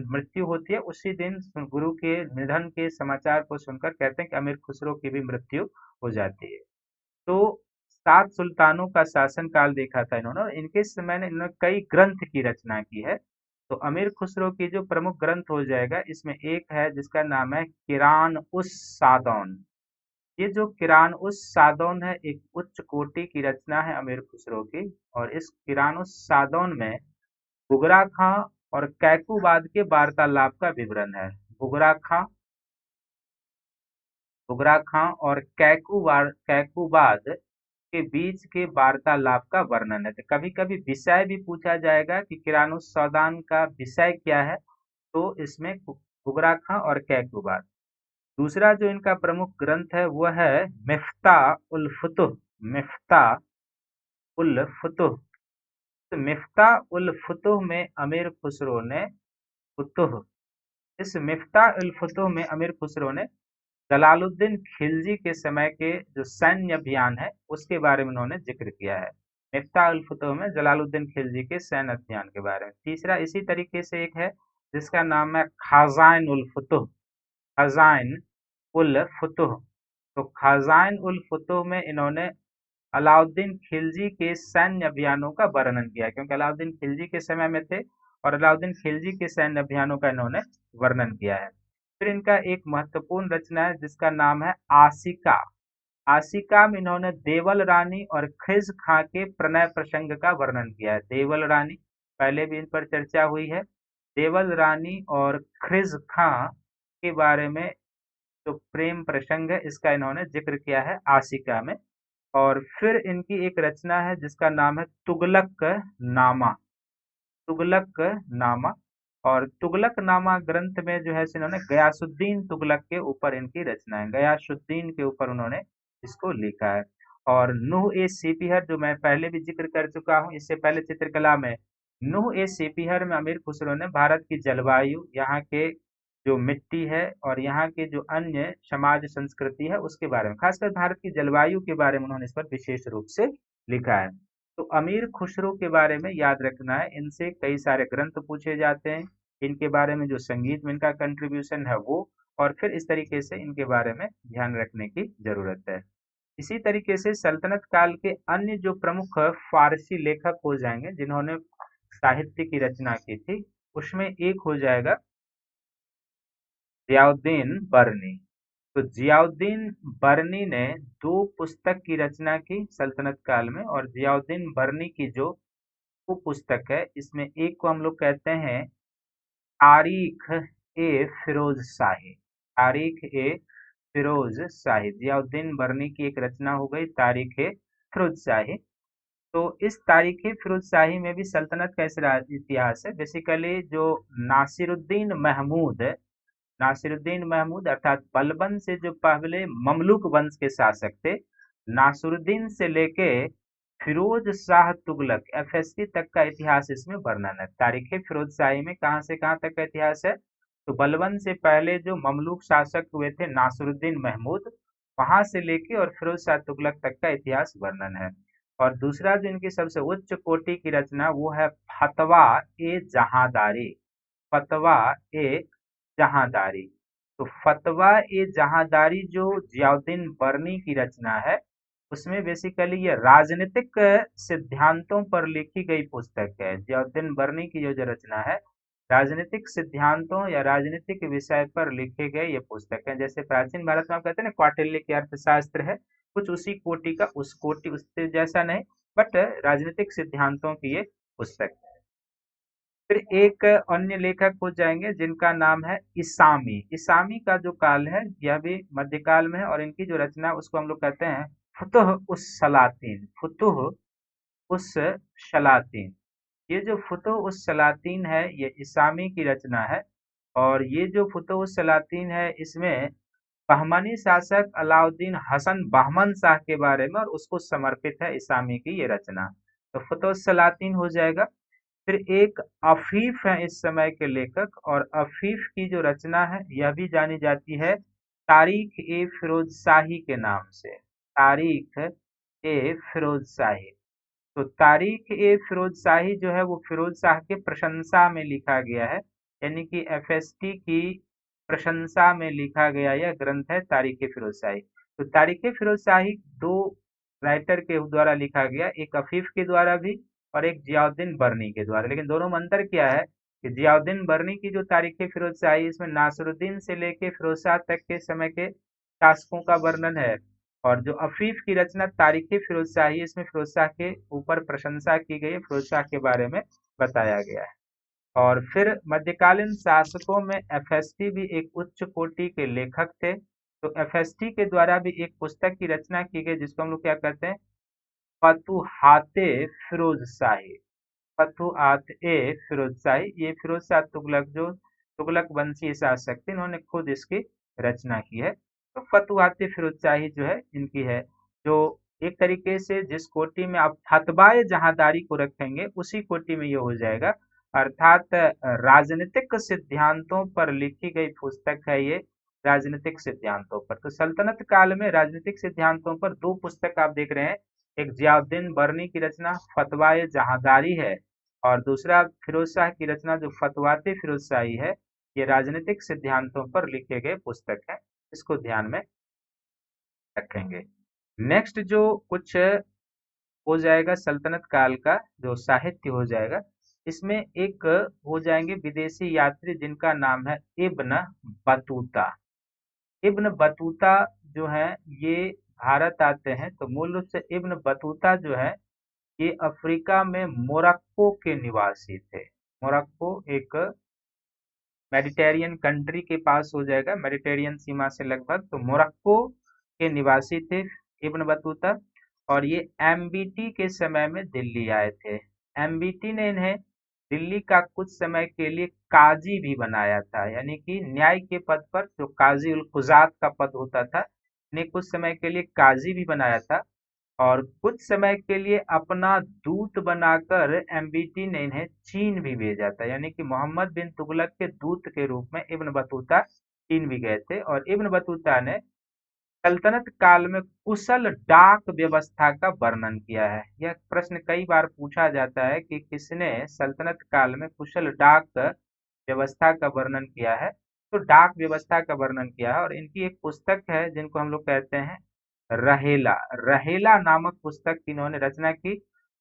मृत्यु होती है उसी दिन गुरु के निधन के समाचार को सुनकर कहते हैं कि अमीर खुसरो की भी मृत्यु हो जाती है। तो 7 सुल्तानों का शासनकाल देखा था इन्होंने, और इनके समय में इन्होंने कई ग्रंथ की रचना की है। तो अमीर खुसरो की जो प्रमुख ग्रंथ हो जाएगा, इसमें एक है जिसका नाम है किरान उस सादौन। ये जो किरान उस सादौन है, एक उच्च कोटि की रचना है अमीर खुसरो की। और इस किरान उस सादौन में बुगरा खां और कैकुबाद के वार्तालाप का विवरण है। बुगरा खां बुगरा खां और कैकुबाद के बीच के वार्तालाप का वर्णन है। तो कभी कभी विषय भी पूछा जाएगा कि किरानुस सौदान का विषय क्या है, तो इसमें बुगरा खां और कैकुबाद। दूसरा जो इनका प्रमुख ग्रंथ है वो है मिफ्ता उल फुतुह। मिफ्ता उल फुतुह। तो मिफ्ता उल फुतुह में अमीर खुसरो ने फुतुह इस मिफ्ता उल फुतुह में अमीर खुसरो ने जलालुद्दीन खिलजी के समय के जो सैन्य अभियान है उसके बारे में उन्होंने जिक्र किया है। मिफ्ता उल फुतुह में जलालुद्दीन खिलजी के सैन्य अभियान के बारे में। तीसरा इसी तरीके से एक है जिसका नाम है खजाइन उल फुतुह। खजाइन उल फुतुह। तो खजाइन उल फुतुह में इन्होंने अलाउद्दीन खिलजी के सैन्य अभियानों का वर्णन किया, क्योंकि अलाउद्दीन खिलजी के समय में थे और अलाउद्दीन खिलजी के सैन्य अभियानों का इन्होंने वर्णन किया है। फिर इनका एक महत्वपूर्ण रचना है जिसका नाम है आशिका। आशिका में इन्होंने देवल रानी और खिज खां के प्रणय प्रसंग का वर्णन किया है। देवल रानी, पहले भी इन पर चर्चा हुई है। देवल रानी और खिज खां के बारे में जो प्रेम प्रसंग है इसका इन्होंने जिक्र किया है आशिका में। और फिर इनकी एक रचना है जिसका नाम है तुगलक नामा। तुगलक नामा। और तुगलक नामा ग्रंथ में जो है इन्होंने गयासुद्दीन तुगलक के ऊपर इनकी रचना है। गयासुद्दीन के ऊपर उन्होंने इसको लिखा है। और नूह ए सीपीहर जो मैं पहले भी जिक्र कर चुका हूँ, इससे पहले चित्रकला में नूह ए सीपीहर में अमीर खुसरो ने भारत की जलवायु, यहाँ के जो मिट्टी है और यहाँ के जो अन्य समाज संस्कृति है उसके बारे में, खासकर भारत की जलवायु के बारे में उन्होंने इस पर विशेष रूप से लिखा है। तो अमीर खुसरो के बारे में याद रखना है, इनसे कई सारे ग्रंथ पूछे जाते हैं, इनके बारे में जो संगीत में इनका कंट्रीब्यूशन है वो, और फिर इस तरीके से इनके बारे में ध्यान रखने की जरूरत है। इसी तरीके से सल्तनत काल के अन्य जो प्रमुख फारसी लेखक हो जाएंगे जिन्होंने साहित्य की रचना की थी, उसमें एक हो जाएगा जियाउद्दीन बरनी। तो जियाउद्दीन बरनी ने दो पुस्तक की रचना की सल्तनत काल में, और जियाउद्दीन बरनी की जो वो पुस्तक है, इसमें एक को हम लोग कहते हैं तारीख ए फिरोज शाही। तारीख ए फिरोज शाही, जियाउद्दीन बरनी की एक रचना हो गई तारीख ए फिरोज शाही। तो इस तारीख ए फिरोज शाही में भी सल्तनत का इतिहास है। बेसिकली जो नासिरुद्दीन महमूद है, नासिरुद्दीन महमूद अर्थात बलबन से जो पहले ममलूक वंश के शासक थे, नासिरुद्दीन से लेके फिरोज शाह तुगलक एफएसटी तक का इतिहास इसमें वर्णन है। तारीख फिरोज शाही में कहां से कहां तक का इतिहास है, तो बलबन से पहले जो ममलूक शासक हुए थे नासिरुद्दीन महमूद, वहां से लेके और फिरोज शाह तुगलक तक का इतिहास वर्णन है। और दूसरा जो इनकी सबसे उच्च कोटि की रचना वो है फतवा ए जहांदारी। फतवा ए जहांदारी। तो फतवा ए जहांदारी जो जियाउद्दीन बरनी की रचना है, उसमें बेसिकली ये राजनीतिक सिद्धांतों पर लिखी गई पुस्तक है। जियाउद्दीन बरनी की जो रचना है, राजनीतिक सिद्धांतों या राजनीतिक विषय पर लिखे गए ये पुस्तक है। जैसे प्राचीन भारत में आप कहते हैं ना कौटिल्य की अर्थशास्त्र है, कुछ उसी कोटि का, उस कोटि उससे जैसा नहीं, बट राजनीतिक सिद्धांतों की ये पुस्तक है। फिर एक अन्य लेखक हो जाएंगे जिनका नाम है इसामी। इसामी का जो काल है यह भी मध्यकाल में है, और इनकी जो रचना उसको हम लोग कहते हैं फुतुह उस सलातीन। फुतुह उस सलातीन। ये जो फुतुह उस सलातीन है ये इसामी की रचना है। और ये जो फुतुह उस सलातीन है, इसमें बहमनी शासक अलाउद्दीन हसन बहमन शाह के बारे में और उसको समर्पित है इसामी की ये रचना। तो फुतुह उस सलातीन हो जाएगा। फिर एक अफीफ है इस समय के लेखक, और अफीफ की जो रचना है यह भी जानी जाती है तारीख ए फिरोज शाही के नाम से। तारीख ए फिरोज शाही। तो तारीख ए फिरोज शाही जो है वो फिरोज शाह के प्रशंसा में लिखा गया है, यानी कि एफएसटी की प्रशंसा में लिखा गया यह ग्रंथ है तारीख ए फिरोज शाही। तो तारीख ए फिरोज शाही दो राइटर के द्वारा लिखा गया, एक अफीफ के द्वारा भी और एक जियाउद्दीन बरनी के द्वारा। लेकिन दोनों में अंतर क्या है कि जियाउद्दीन बरनी की जो तारीख ए फिरोज शाही, इसमें नासिरुद्दीन से लेके फिरोज शाह तक के समय के शासकों का वर्णन है, और जो अफीफ की रचना तारीख फिरोज शाही, इसमें फिरोज शाह के ऊपर प्रशंसा की गई है, फिरोज शाह के बारे में बताया गया है। और फिर मध्यकालीन शासकों में एफएसटी भी एक उच्च कोटि के लेखक थे। तो एफएसटी के द्वारा भी एक पुस्तक की रचना की गई जिसको हम लोग क्या कहते हैं, फतुहाते फिरोज शाही। फतुहात ए फिरोज शाही। ये फिरोज शाह तुगलक जो तुगलक वंशीय शासक थे, इन्होंने खुद इसकी रचना की है। तो फतुहात फिरोज शाही जो है इनकी है, जो एक तरीके से जिस कोटि में आप फतवाए जहांदारी को रखेंगे उसी कोटि में ये हो जाएगा। अर्थात राजनीतिक सिद्धांतों पर लिखी गई पुस्तक है ये, राजनीतिक सिद्धांतों पर। तो सल्तनत काल में राजनीतिक सिद्धांतों पर दो पुस्तक आप देख रहे हैं, एक जियाउद्दीन बरनी की रचना फतवाए जहांदारी है, और दूसरा फिरोज शाह की रचना जो फतवाते फिरोज शाही है, ये राजनीतिक सिद्धांतों पर लिखे गए पुस्तक है। इसको ध्यान में रखेंगे। नेक्स्ट जो कुछ हो जाएगा सल्तनत काल का जो साहित्य हो जाएगा, इसमें एक हो जाएंगे विदेशी यात्री जिनका नाम है इब्न बतूता। इब्न बतूता जो है ये भारत आते हैं। तो मूल रूप से इब्न बतूता जो है ये अफ्रीका में मोरक्को के निवासी थे। मोरक्को एक मेडिटेरियन कंट्री के पास हो जाएगा, मेडिटेरियन सीमा से लगभग। तो मोरक्को के निवासी थे इब्न बतूता, और ये एमबीटी के समय में दिल्ली आए थे। एमबीटी ने इन्हें दिल्ली का कुछ समय के लिए काजी भी बनाया था, यानी कि न्याय के पद पर जो काजी उल कुजात का पद होता था, इन्हें कुछ समय के लिए काजी भी बनाया था। और कुछ समय के लिए अपना दूत बनाकर एमबीटी ने इन्हें चीन भी भेजा था, यानी कि मोहम्मद बिन तुगलक के दूत के रूप में इब्न बतूता चीन भी गए थे। और इब्न बतूता ने सल्तनत काल में कुशल डाक व्यवस्था का वर्णन किया है। यह प्रश्न कई बार पूछा जाता है कि किसने सल्तनत काल में कुशल डाक व्यवस्था का वर्णन किया है। तो डाक व्यवस्था का वर्णन किया है और इनकी एक पुस्तक है जिनको हम लोग कहते हैं रहेला। रहेला नामक पुस्तक इन्होंने रचना की,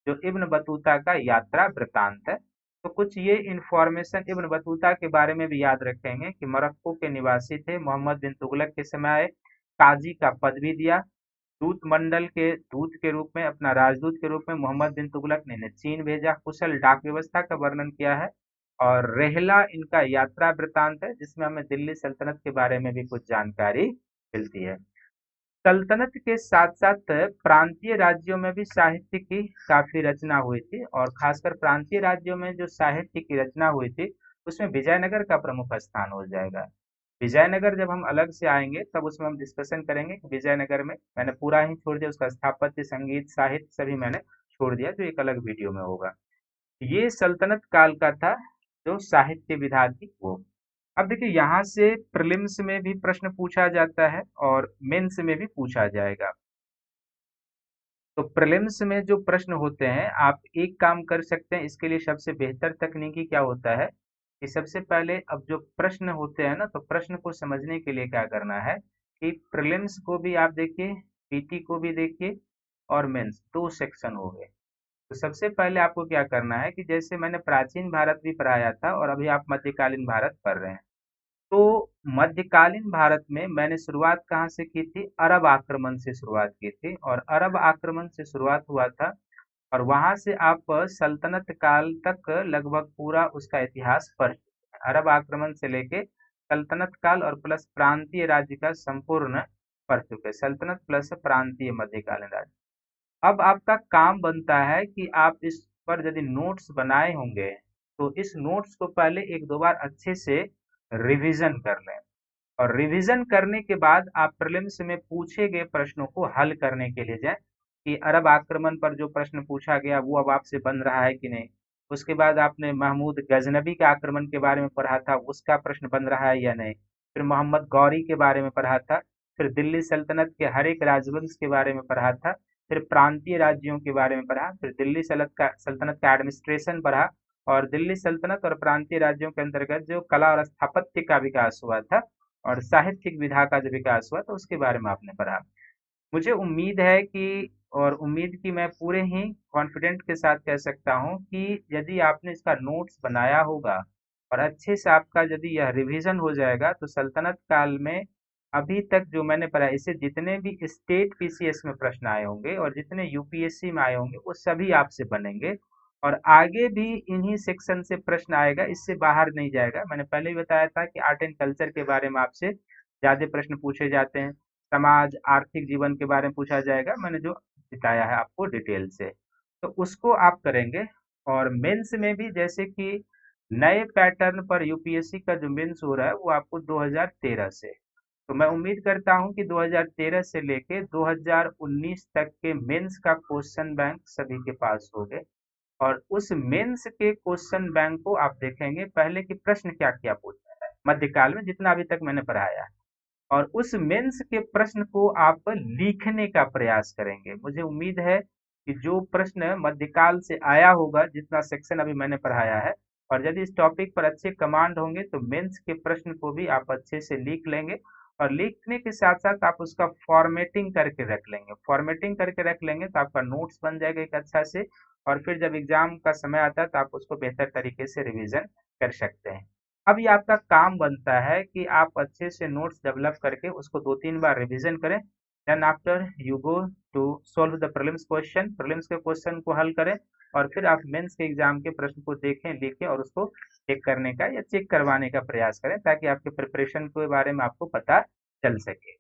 जो इब्न बतूता का यात्रा वृतांत है। तो कुछ ये इंफॉर्मेशन इब्न बतूता के बारे में भी याद रखेंगे कि मोरक्को के निवासी थे, मोहम्मद बिन तुगलक के समय आए, काजी का पद भी दिया, दूत मंडल के दूत के रूप में, अपना राजदूत के रूप में मोहम्मद बिन तुगलक ने इन्हें चीन भेजा, कुशल डाक व्यवस्था का वर्णन किया है। और रेहला इनका यात्रा वृतांत है जिसमें हमें दिल्ली सल्तनत के बारे में भी कुछ जानकारी मिलती है। सल्तनत के साथ साथ प्रांतीय राज्यों में भी साहित्य की काफी रचना हुई थी और खासकर प्रांतीय राज्यों में जो साहित्य की रचना हुई थी उसमें विजयनगर का प्रमुख स्थान हो जाएगा। विजयनगर जब हम अलग से आएंगे तब उसमें हम डिस्कशन करेंगे कि विजयनगर में मैंने पूरा ही छोड़ दिया, उसका स्थापत्य, संगीत, साहित्य सभी मैंने छोड़ दिया, जो एक अलग वीडियो में होगा। ये सल्तनत काल का था जो साहित्य विधा थी वो। अब देखिए यहाँ से प्रीलिम्स में भी प्रश्न पूछा जाता है और मेंस में भी पूछा जाएगा। तो प्रीलिम्स में जो प्रश्न होते हैं आप एक काम कर सकते हैं, इसके लिए सबसे बेहतर तकनीकी क्या होता है कि सबसे पहले अब जो प्रश्न होते हैं ना, तो प्रश्न को समझने के लिए क्या करना है कि प्रीलिम्स को भी आप देखिए, पीटी को भी देखिए और मेंस, दो सेक्शन हो गए। तो सबसे पहले आपको क्या करना है कि जैसे मैंने प्राचीन भारत भी पढ़ाया था और अभी आप मध्यकालीन भारत पढ़ रहे हैं, तो मध्यकालीन भारत में मैंने शुरुआत कहाँ से की थी? अरब आक्रमण से शुरुआत की थी और अरब आक्रमण से शुरुआत हुआ था और वहां से आप सल्तनत काल तक लगभग पूरा उसका इतिहास पढ़ चुके हैं। अरब आक्रमण से लेके सल्तनत काल और प्लस प्रांतीय राज्य का संपूर्ण पढ़ चुके हैं, सल्तनत प्लस प्रांतीय मध्यकालीन राज्य। अब आपका काम बनता है कि आप इस पर यदि नोट्स बनाए होंगे तो इस नोट्स को पहले एक दो बार अच्छे से रिवीजन कर लें और रिवीजन करने के बाद आप प्रीलिम्स में पूछे गए प्रश्नों को हल करने के लिए जाएं कि अरब आक्रमण पर जो प्रश्न पूछा गया वो अब आपसे बन रहा है कि नहीं। उसके बाद आपने महमूद गजनबी के आक्रमण के बारे में पढ़ा था, उसका प्रश्न बन रहा है या नहीं। फिर मोहम्मद गौरी के बारे में पढ़ा था, फिर दिल्ली सल्तनत के हर एक राजवंश के बारे में पढ़ा था, फिर प्रांतीय राज्यों के बारे में पढ़ा, फिर दिल्ली सल्तनत का एडमिनिस्ट्रेशन पढ़ा और दिल्ली सल्तनत और प्रांतीय राज्यों के अंतर्गत जो कला और स्थापत्य का विकास हुआ था और साहित्यिक विधा का जो विकास हुआ तो उसके बारे में आपने पढ़ा। मुझे उम्मीद है कि, और उम्मीद की मैं पूरे ही कॉन्फिडेंट के साथ कह सकता हूँ कि यदि आपने इसका नोट्स बनाया होगा और अच्छे से आपका यदि यह रिवीजन हो जाएगा तो सल्तनत काल में अभी तक जो मैंने पढ़ा, इससे जितने भी स्टेट पीसीएस में प्रश्न आए होंगे और जितने यूपीएससी में आए होंगे वो सभी आपसे बनेंगे और आगे भी इन्हीं सेक्शन से प्रश्न आएगा, इससे बाहर नहीं जाएगा। मैंने पहले ही बताया था कि आर्ट एंड कल्चर के बारे में आपसे ज्यादा प्रश्न पूछे जाते हैं, समाज आर्थिक जीवन के बारे में पूछा जाएगा, मैंने जो बताया है आपको डिटेल से, तो उसको आप करेंगे। और मेंस में भी जैसे कि नए पैटर्न पर यूपीएससी का जो मेंस हो रहा है वो आपको 2013 से, तो मैं उम्मीद करता हूं कि 2013 से लेके 2019 तक के मेंस का क्वेश्चन बैंक सभी के पास हो गए और उस मेंस के क्वेश्चन बैंक को आप देखेंगे पहले कि प्रश्न क्या क्या पूछा है मध्यकाल में, जितना अभी तक मैंने पढ़ाया है, और उस मेंस के प्रश्न को आप लिखने का प्रयास करेंगे। मुझे उम्मीद है कि जो प्रश्न मध्यकाल से आया होगा, जितना सेक्शन अभी मैंने पढ़ाया है, और यदि इस टॉपिक पर अच्छे कमांड होंगे तो मेंस के प्रश्न को भी आप अच्छे से लिख लेंगे और लिखने के साथ साथ आप उसका फॉर्मेटिंग करके रख लेंगे। फॉर्मेटिंग करके रख लेंगे तो आपका नोट्स बन जाएगा एक अच्छा से, और फिर जब एग्जाम का समय आता है तो आप उसको बेहतर तरीके से रिवीजन कर सकते हैं। अब ये आपका काम बनता है कि आप अच्छे से नोट्स डेवलप करके उसको 2-3 बार रिवीजन करें। Then after you go to solve the prelims question, prelims के क्वेश्चन को हल करें और फिर आप मेंस के एग्जाम के प्रश्न को देखें, लिखें और उसको चेक करने का या चेक करवाने का प्रयास करें ताकि आपके प्रिपरेशन के बारे में आपको पता चल सके।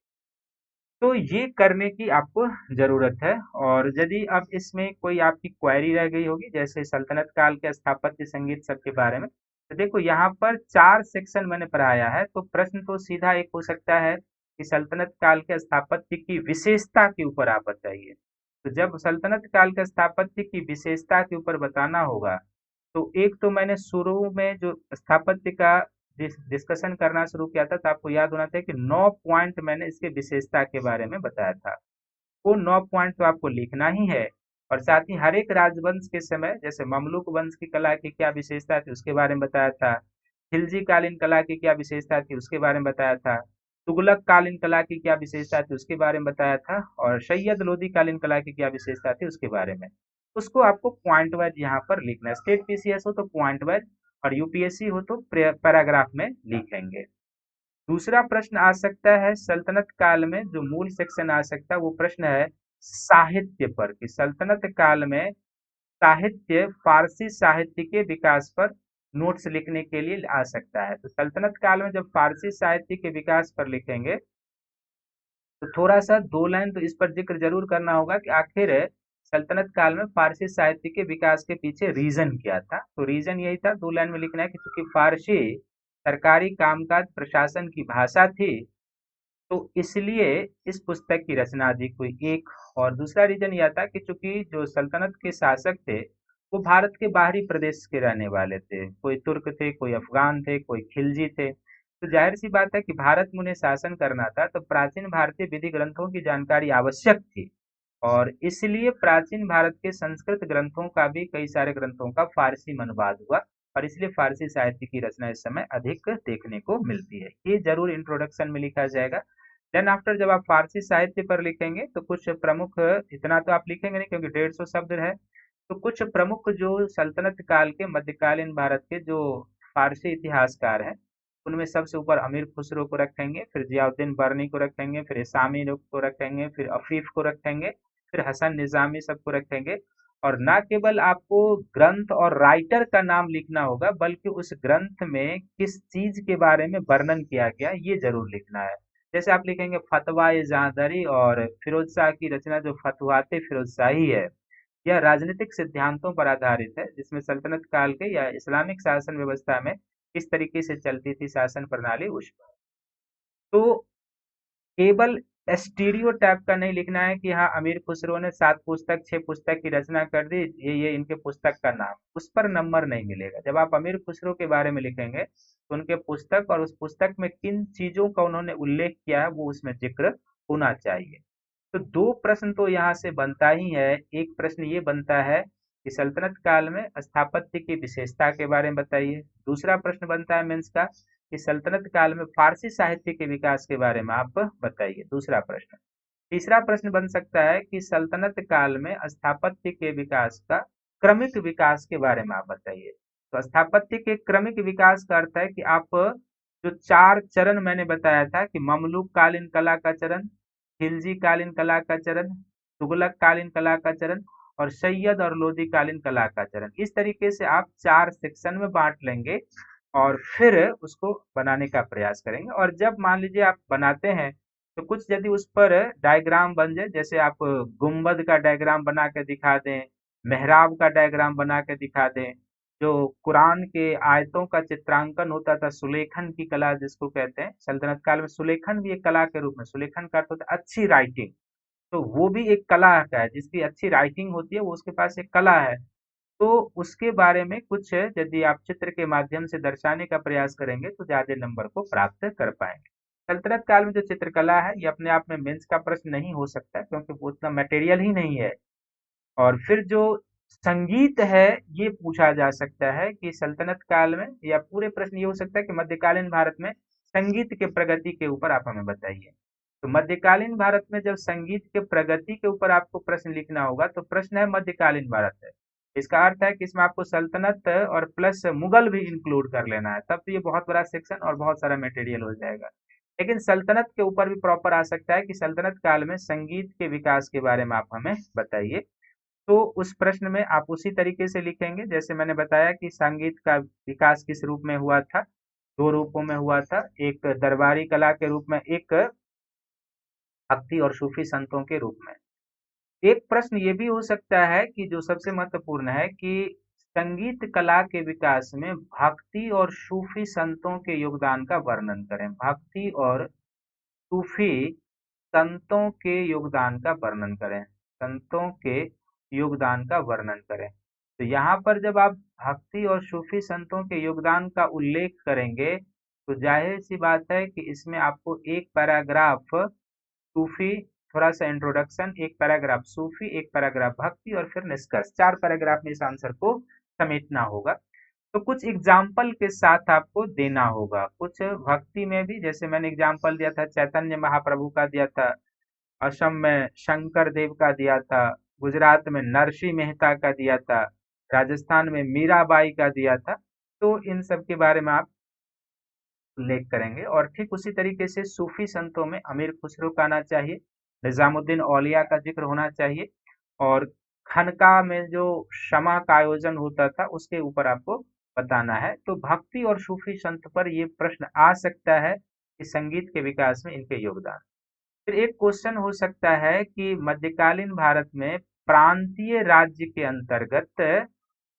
तो ये करने की आपको जरूरत है। और यदि अब इसमें कोई आपकी क्वेरी रह गई होगी जैसे सल्तनत काल के स्थापत्य, संगीत सब के बारे में, तो देखो यहाँ पर 4 सेक्शन मैंने पढ़ाया है, तो प्रश्न तो सीधा एक हो सकता है कि सल्तनत काल के स्थापत्य की विशेषता के ऊपर आप बताइए। तो जब सल्तनत काल के स्थापत्य की विशेषता के ऊपर बताना होगा तो एक तो मैंने शुरू में जो स्थापत्य का डिस्कशन करना शुरू किया था तो आपको याद होना चाहिए कि 9 पॉइंट मैंने इसके विशेषता के बारे में बताया था। वो 9 पॉइंट तो आपको लिखना ही है, और साथ ही हर एक राजवंश के समय, जैसे ममलूक वंश की कला की क्या विशेषता थी उसके बारे में बताया था, खिलजी कालीन कला की क्या विशेषता थी उसके बारे में बताया था, तुगलक कालीन कला की क्या विशेषता थी उसके बारे में बताया था, और सैयद लोदी कालीन कला की क्या विशेषता थी उसके बारे में। उसको आपको पॉइंट वाइज यहाँ पर लिखना है। स्टेट पीसीएस हो तो पॉइंट वाइज, और यूपीएससी हो तो पैराग्राफ में लिखेंगे। दूसरा प्रश्न आ सकता है सल्तनत काल में, जो मूल सेक्शन आ सकता है वो प्रश्न है साहित्य पर, कि सल्तनत काल में साहित्य, फारसी साहित्य के विकास पर नोट्स लिखने के लिए आ सकता है। तो सल्तनत काल में जब फारसी साहित्य के विकास पर लिखेंगे तो थोड़ा सा 2 लाइन तो इस पर जिक्र जरूर करना होगा कि आखिर सल्तनत काल में फारसी साहित्य के विकास के पीछे रीजन क्या था। तो रीजन यही था, 2 लाइन में लिखना है कि चूंकि फारसी सरकारी कामकाज प्रशासन की भाषा थी, तो इसलिए इस पुस्तक की रचना अधिक हुई, एक। और दूसरा रीजन यह था कि चूंकि जो सल्तनत के शासक थे वो भारत के बाहरी प्रदेश के रहने वाले थे, कोई तुर्क थे, कोई अफगान थे, कोई खिलजी थे, तो जाहिर सी बात है कि भारत में उन्हें शासन करना था, तो प्राचीन भारतीय विधि ग्रंथों की जानकारी आवश्यक थी। और इसलिए प्राचीन भारत के संस्कृत ग्रंथों का भी, कई सारे ग्रंथों का फारसी में अनुवाद हुआ, और इसलिए फारसी साहित्य की रचना इस समय अधिक देखने को मिलती है। ये जरूर इंट्रोडक्शन में लिखा जाएगा। देन आफ्टर जब आप फारसी साहित्य पर लिखेंगे तो कुछ प्रमुख, इतना तो आप लिखेंगे नहीं क्योंकि 150 शब्द है, तो कुछ प्रमुख जो सल्तनत काल के मध्यकालीन भारत के जो फारसी इतिहासकार हैं, उनमें सबसे ऊपर अमीर खुसरो को रखेंगे, फिर जियाउद्दीन बर्नी को रखेंगे, फिर इसामी को रखेंगे, फिर अफीफ को रखेंगे, फिर हसन निजामी सबको रखेंगे। और ना केवल आपको ग्रंथ और राइटर का नाम लिखना होगा, बल्कि उस ग्रंथ में किस चीज के बारे में वर्णन किया गया ये जरूर लिखना है। जैसे आप लिखेंगे फतवा ए जहादरी, और फिरोज शाह की रचना जो फतवाते फिरोज शाही है, यह राजनीतिक सिद्धांतों पर आधारित है, जिसमें सल्तनत काल के या इस्लामिक शासन व्यवस्था में किस तरीके से चलती थी शासन प्रणाली उस पर। तो केवल स्टीरियो टाइप का नहीं लिखना है कि हाँ अमीर खुसरो ने 7 पुस्तक 6 पुस्तक की रचना कर दी, ये इनके पुस्तक का नाम, उस पर नंबर नहीं मिलेगा। जब आप अमीर खुसरो के बारे में लिखेंगे तो उनके पुस्तक और उस पुस्तक में किन चीजों का उन्होंने उल्लेख किया है वो उसमें जिक्र होना चाहिए। तो 2 प्रश्न तो यहाँ से बनता ही है। एक प्रश्न ये बनता है कि सल्तनत काल में स्थापत्य की विशेषता के बारे में बताइए। दूसरा प्रश्न बनता है मेंस का कि सल्तनत काल में फारसी साहित्य के विकास के बारे में आप बताइए, दूसरा प्रश्न। तीसरा प्रश्न बन सकता है कि सल्तनत काल में स्थापत्य के विकास का क्रमिक विकास के बारे में आप बताइए। तो स्थापत्य के क्रमिक विकास का अर्थ है कि आप जो 4 चरण मैंने बताया था कि ममलूक कालीन कला का चरण, खिलजी कालीन कला का चरण, तुगलक कालीन कला का चरण, और सैयद और लोदी कालीन कला का चरण, इस तरीके से आप 4 सेक्शन में बांट लेंगे और फिर उसको बनाने का प्रयास करेंगे। और जब मान लीजिए आप बनाते हैं तो कुछ यदि उस पर डायग्राम बन जाए, जैसे आप गुंबद का डायग्राम बना के दिखा दें, मेहराब का डायग्राम बना के दिखा दें, जो कुरान के आयतों का चित्रांकन होता था, सुलेखन की कला जिसको कहते हैं, सल्तनत काल में सुलेखन भी एक कला के रूप में, सुलेखन का अर्थ होता है अच्छी राइटिंग, तो वो भी एक कला का है, जिसकी अच्छी राइटिंग होती है वो उसके पास एक कला है। तो उसके बारे में कुछ यदि आप चित्र के माध्यम से दर्शाने का प्रयास करेंगे तो ज्यादा नंबर को प्राप्त कर पाएंगे। सल्तनत काल में जो चित्रकला है ये अपने आप में मेंस का प्रश्न नहीं हो सकता क्योंकि वो उतना मटेरियल ही नहीं है। और फिर जो संगीत है ये पूछा जा सकता है कि सल्तनत काल में, या पूरे प्रश्न ये हो सकता है कि मध्यकालीन भारत में संगीत के प्रगति के ऊपर आप हमें बताइए। तो मध्यकालीन भारत में जब संगीत के प्रगति के ऊपर आपको प्रश्न लिखना होगा तो प्रश्न है मध्यकालीन भारत है, इसका अर्थ है कि इसमें आपको सल्तनत और प्लस मुगल भी इंक्लूड कर लेना है, तब तो ये बहुत बड़ा सेक्शन और बहुत सारा मटेरियल हो जाएगा। लेकिन सल्तनत के ऊपर भी प्रॉपर आ सकता है कि सल्तनत काल में संगीत के विकास के बारे में आप हमें बताइए। तो उस प्रश्न में आप उसी तरीके से लिखेंगे जैसे मैंने बताया कि संगीत का विकास किस रूप में हुआ था, 2 रूपों में हुआ था, एक दरबारी कला के रूप में, एक भक्ति और सूफी संतों के रूप में। एक प्रश्न ये भी हो सकता है कि जो सबसे महत्वपूर्ण है कि संगीत कला के विकास में भक्ति और सूफी संतों के योगदान का वर्णन करें, भक्ति और सूफी संतों के योगदान का वर्णन करें, संतों के योगदान का वर्णन करें। तो यहाँ पर जब आप भक्ति और सूफी संतों के योगदान का उल्लेख करेंगे तो जाहिर सी बात है कि इसमें आपको एक पैराग्राफ सूफी, थोड़ा सा इंट्रोडक्शन, एक पैराग्राफ सूफी, एक पैराग्राफ भक्ति और फिर निष्कर्ष, 4 पैराग्राफ में इस आंसर को समेटना होगा। तो कुछ एग्जाम्पल के साथ आपको देना होगा। कुछ भक्ति में भी, जैसे मैंने एग्जाम्पल दिया था चैतन्य महाप्रभु का दिया था, असम में शंकर देव का दिया था, गुजरात में नरसिंह मेहता का दिया था, राजस्थान में मीराबाई का दिया था। तो इन सब के बारे में आप उल्लेख करेंगे। और ठीक उसी तरीके से सूफी संतों में अमीर खुसरो का आना चाहिए, निजामुद्दीन औलिया का जिक्र होना चाहिए, और खनका में जो शमा का आयोजन होता था उसके ऊपर आपको बताना है। तो भक्ति और सूफी संत पर ये प्रश्न आ सकता है कि संगीत के विकास में इनके योगदान। फिर एक क्वेश्चन हो सकता है कि मध्यकालीन भारत में प्रांतीय राज्य के अंतर्गत,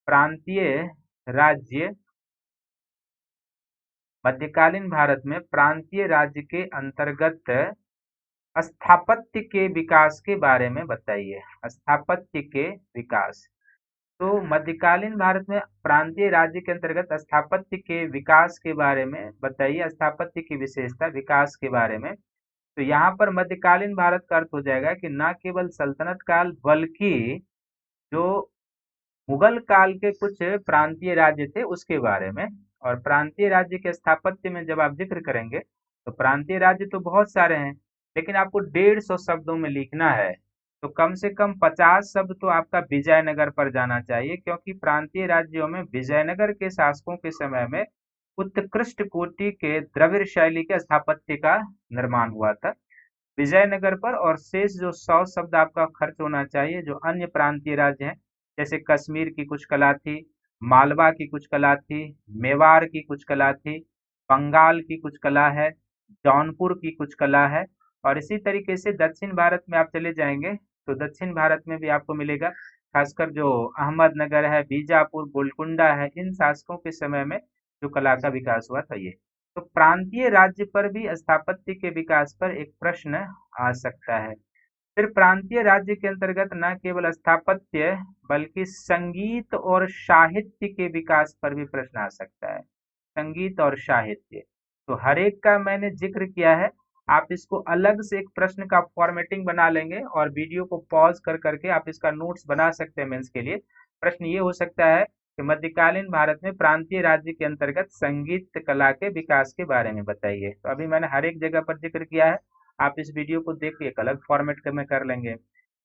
प्रांतीय राज्य, मध्यकालीन भारत में प्रांतीय राज्य के अंतर्गत स्थापत्य के विकास के बारे में बताइए। स्थापत्य के विकास। तो मध्यकालीन भारत में प्रांतीय राज्य के अंतर्गत स्थापत्य के विकास के बारे में बताइए, स्थापत्य की विशेषता, विकास के बारे में। तो यहाँ पर मध्यकालीन भारत का अर्थ हो जाएगा कि न केवल सल्तनत काल बल्कि जो मुगल काल के कुछ प्रांतीय राज्य थे उसके बारे में। और प्रांतीय राज्य के स्थापत्य में जब आप जिक्र करेंगे तो प्रांतीय राज्य तो बहुत सारे हैं, लेकिन आपको 150 शब्दों में लिखना है, तो कम से कम 50 शब्द तो आपका विजयनगर पर जाना चाहिए, क्योंकि प्रांतीय राज्यों में विजयनगर के शासकों के समय में उत्कृष्ट कोटि के द्रविड़ शैली के स्थापत्य का निर्माण हुआ था विजयनगर पर। और शेष जो 100 शब्द आपका खर्च होना चाहिए जो अन्य प्रांतीय राज्य हैं, जैसे कश्मीर की कुछ कला थी, मालवा की कुछ कला थी, मेवाड़ की कुछ कला थी, बंगाल की कुछ कला है, जौनपुर की कुछ कला है। और इसी तरीके से दक्षिण भारत में आप चले जाएंगे तो दक्षिण भारत में भी आपको मिलेगा, खासकर जो अहमदनगर है, बीजापुर, गोलकुंडा है, इन शासकों के समय में जो कला का विकास हुआ था ये। तो प्रांतीय राज्य पर भी स्थापत्य के विकास पर एक प्रश्न आ सकता है। फिर प्रांतीय राज्य के अंतर्गत न केवल स्थापत्य बल्कि संगीत और साहित्य के विकास पर भी प्रश्न आ सकता है। संगीत और साहित्य, तो हर एक का मैंने जिक्र किया है। आप इसको अलग से एक प्रश्न का फॉर्मेटिंग बना लेंगे और वीडियो को पॉज कर करके आप इसका नोट्स बना सकते हैं मेंस के लिए। प्रश्न ये हो सकता है कि मध्यकालीन भारत में प्रांतीय राज्य के अंतर्गत संगीत कला के विकास के बारे में बताइए। तो अभी मैंने हर एक जगह पर जिक्र किया है, आप इस वीडियो को देख के एक अलग फॉर्मेट में कर लेंगे।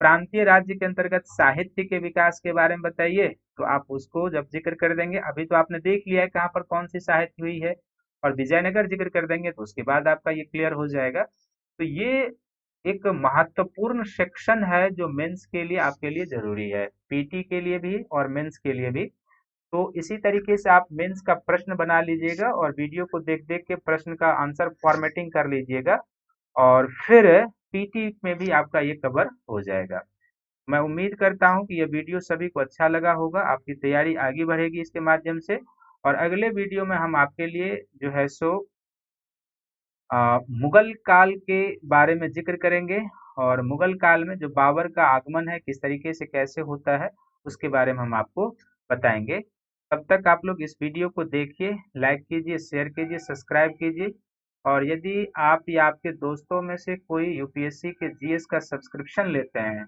प्रांतीय राज्य के अंतर्गत साहित्य के विकास के बारे में बताइए, तो आप उसको जब जिक्र कर देंगे, अभी तो आपने देख लिया है कहाँ पर कौन सी साहित्य हुई है, और विजयनगर जिक्र कर देंगे तो उसके बाद आपका ये क्लियर हो जाएगा। तो ये एक महत्वपूर्ण सेक्शन है जो मेंस के लिए आपके लिए जरूरी है, पीटी के लिए भी और मेंस के लिए भी। तो इसी तरीके से आप मेंस का प्रश्न बना लीजिएगा और वीडियो को देख देख के प्रश्न का आंसर फॉर्मेटिंग कर लीजिएगा, और फिर पीटी में भी आपका ये कवर हो जाएगा। मैं उम्मीद करता हूं कि यह वीडियो सभी को अच्छा लगा होगा, आपकी तैयारी आगे बढ़ेगी इसके माध्यम से। और अगले वीडियो में हम आपके लिए जो है सो मुगल काल के बारे में जिक्र करेंगे, और मुगल काल में जो बाबर का आगमन है किस तरीके से कैसे होता है उसके बारे में हम आपको बताएंगे। तब तक आप लोग इस वीडियो को देखिए, लाइक कीजिए, शेयर कीजिए, सब्सक्राइब कीजिए। और यदि आप या आपके दोस्तों में से कोई यूपीएससी के जीएस का सब्सक्रिप्शन लेते हैं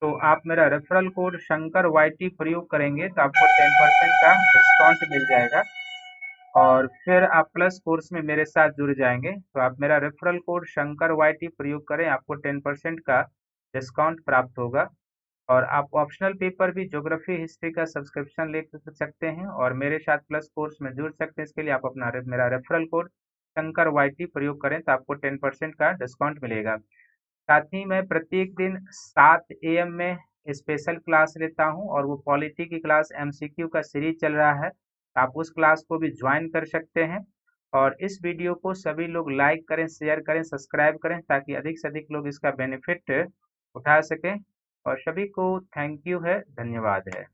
तो आप मेरा रेफरल कोड शंकर वाईटी प्रयोग करेंगे तो आपको 10% का डिस्काउंट मिल जाएगा। और फिर आप प्लस कोर्स में मेरे साथ जुड़ जाएंगे तो आप मेरा रेफरल कोड शंकर वाईटी प्रयोग करें, आपको 10% का डिस्काउंट प्राप्त होगा। और आप ऑप्शनल पेपर भी ज्योग्राफी हिस्ट्री का सब्सक्रिप्शन ले सकते हैं और मेरे साथ प्लस कोर्स में जुड़ सकते हैं। इसके लिए आप अपना मेरा रेफरल कोड शंकर वाईटी प्रयोग करें तो आपको 10% का डिस्काउंट मिलेगा। साथ ही मैं प्रत्येक दिन 7 AM में स्पेशल क्लास लेता हूं, और वो पॉलिटी की क्लास MCQ का सीरीज चल रहा है, आप उस क्लास को भी ज्वाइन कर सकते हैं। और इस वीडियो को सभी लोग लाइक करें, शेयर करें, सब्सक्राइब करें ताकि अधिक से अधिक लोग इसका बेनिफिट उठा सकें। और सभी को थैंक यू है, धन्यवाद है।